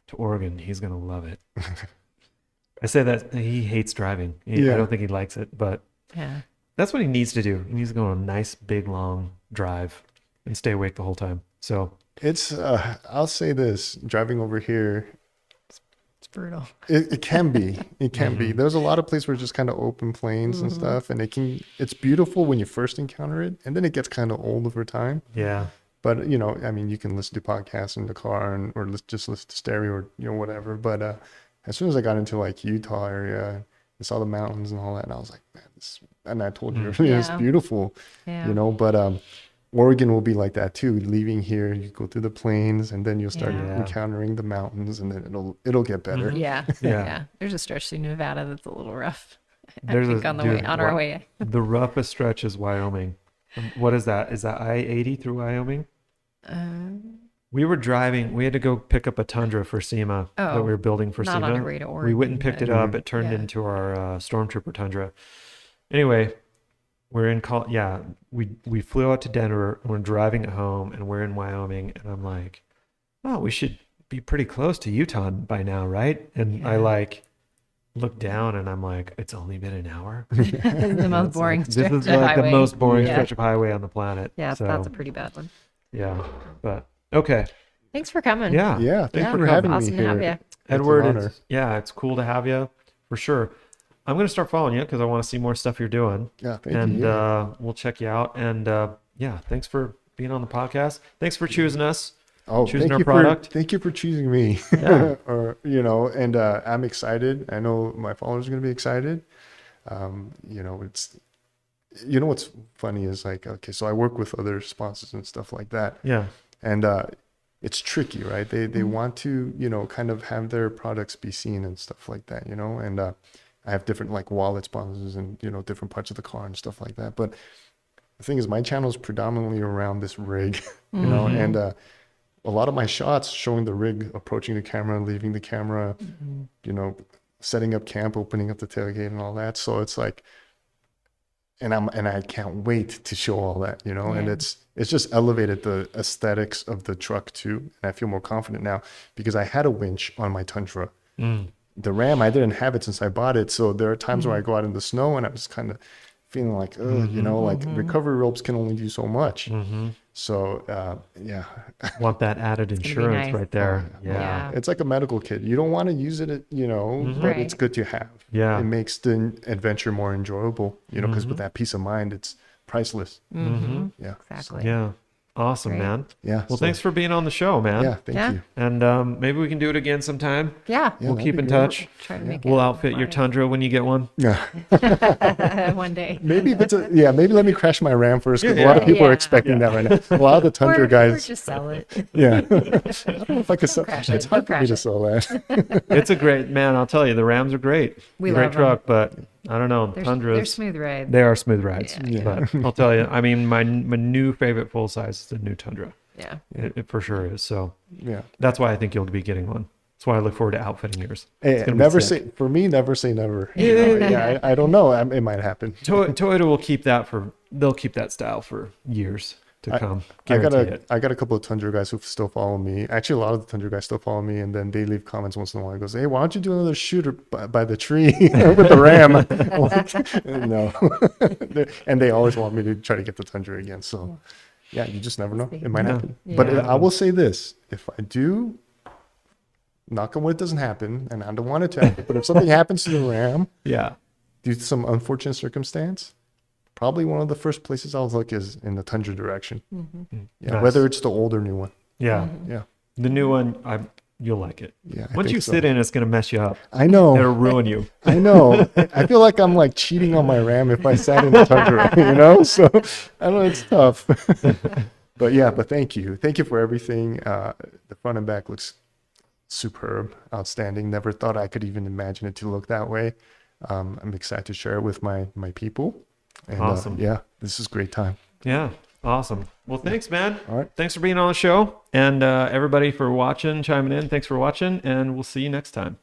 to Oregon. He's going to love it. I say that he hates driving. I Yeah. don't think he likes it, but Yeah. that's what he needs to do. He needs to go on a nice, big, long drive and stay awake the whole time. So It's I'll say this, driving over here, It's brutal. it can be. It can be. There's a lot of places where it's just kind of open plains and stuff, and it's beautiful when you first encounter it, and then it gets kind of old over time. yeah, But I mean, you can listen to podcasts in the car or just listen to stereo or whatever. But as soon as I got into like Utah area, I saw the mountains and all that, and I was like, man, and I told you earlier, it's Yeah. beautiful, Yeah. But Oregon will be like that too. Leaving here, you go through the plains, and then you'll start Yeah. encountering the mountains, and then it'll get better. Yeah. Yeah. Yeah. There's a stretch through Nevada that's a little rough. I There's think on the way on our way. The roughest stretch is Wyoming. What is that? Is that I-80 through Wyoming? We were driving. We had to go pick up a Tundra for SEMA that we were building for Not SEMA. on our way to We Oregon, went and picked but- it up. It turned Yeah. into our Stormtrooper Tundra. Anyway, we're in we flew out to Denver and we're driving it home and we're in Wyoming and I'm like, oh, we should be pretty close to Utah by now, right? And I Yeah. like look down and I'm like, it's only been an hour. The most boring This stretch is of like the highway. most boring Yeah. stretch of highway on the planet. Yeah, so, that's a pretty bad one. yeah, but okay. Thanks for coming. Yeah. Yeah, thanks Yeah. for having Awesome me to have here. you. It's an Edward, honor. it's cool to have you for sure. I'm going to start following you because I want to see more stuff you're doing. Yeah, thank And you. we'll check you out. And thanks for being on the podcast. Thanks for choosing us. choosing Thank our you product. thank you for choosing me. Yeah. Or and I'm excited. I know my followers are going to be excited. It's what's funny is like, okay, so I work with other sponsors and stuff like that, Yeah. and it's tricky, right? They want to kind of have their products be seen and stuff like that, and I have different like wallet sponsors and different parts of the car and stuff like that. But the thing is, my channel is predominantly around this rig, and a lot of my shots showing the rig approaching the camera, leaving the camera, setting up camp, opening up the tailgate and all that. So it's like, and I can't wait to show all that, and Yeah. it's just elevated the aesthetics of the truck too. And I feel more confident now because I had a winch on my Tundra. The Ram, I didn't have it since I bought it. So there are times where I go out in the snow and I'm just kind of feeling like, like recovery ropes can only do so much. So, Want that added be insurance nice. right there. Yeah. Yeah. it's like a medical kit. You don't want to use it, but Right. it's good to have. Yeah. It makes the adventure more enjoyable, because with that peace of mind, it's priceless. Yeah. Exactly. Yeah. Awesome, Great. man. Yeah. Well, so- thanks for being on the show, man. Yeah. Thank Yeah. you. And maybe we can do it again sometime. Yeah. Yeah, We'll that'd keep be in great. touch. Try to make We'll it outfit your Friday. Tundra when you get one. Yeah. one day. Maybe if maybe let me crash my Ram first because a Yeah, lot of yeah. people are Yeah. expecting that right now. A lot of the Tundra Or guys. just sell it. Yeah. I don't know if I could sell. crash It's it. hard Don't for me crash to it. sell that. It's a great, man, I'll tell you, the Rams are great. We great love 'em. truck, but I don't know. They're Tundras, smooth rides. they are smooth rides. Yeah. But I'll tell you, I mean, my new favorite full size is the new Tundra. Yeah. It for sure is. So Yeah. that's why I think you'll be getting one. That's why I look forward to outfitting yours. Hey, gonna be never sick. say for me. Never say never. Yeah. I don't know. It might happen. Toyota will keep that they'll keep that style for years to come. Guarantee it. I got a couple of Tundra guys who still follow me. Actually, a lot of the Tundra guys still follow me, and then they leave comments once in a while. It goes, "Hey, why don't you do another shooter by the tree with the Ram?" I'm like, no, and they always want me to try to get the Tundra again. So, yeah, you just never know. It might Yeah. happen. But Yeah. I will say this: if I do, knock on wood, it doesn't happen, and I don't want it to happen. But if something happens to the Ram Yeah. due to some unfortunate circumstance, probably one of the first places I'll look is in the Tundra direction. Yeah, Nice. whether it's the old or new one. Yeah. Yeah, The new one, you'll like it. yeah. I Once think you so. sit in, it's going to mess you up. I know, It'll ruin you. I know. I feel like I'm like cheating on my Ram if I sat in the Tundra, So I know it's tough. But thank you for everything. The front and back looks superb, outstanding. Never thought I could even imagine it to look that way. I'm excited to share it with my people. And, Awesome. This is a great time. Yeah. Awesome. Well, thanks, man. All right. Thanks for being on the show. And everybody for watching, chiming in. Thanks for watching. And we'll see you next time.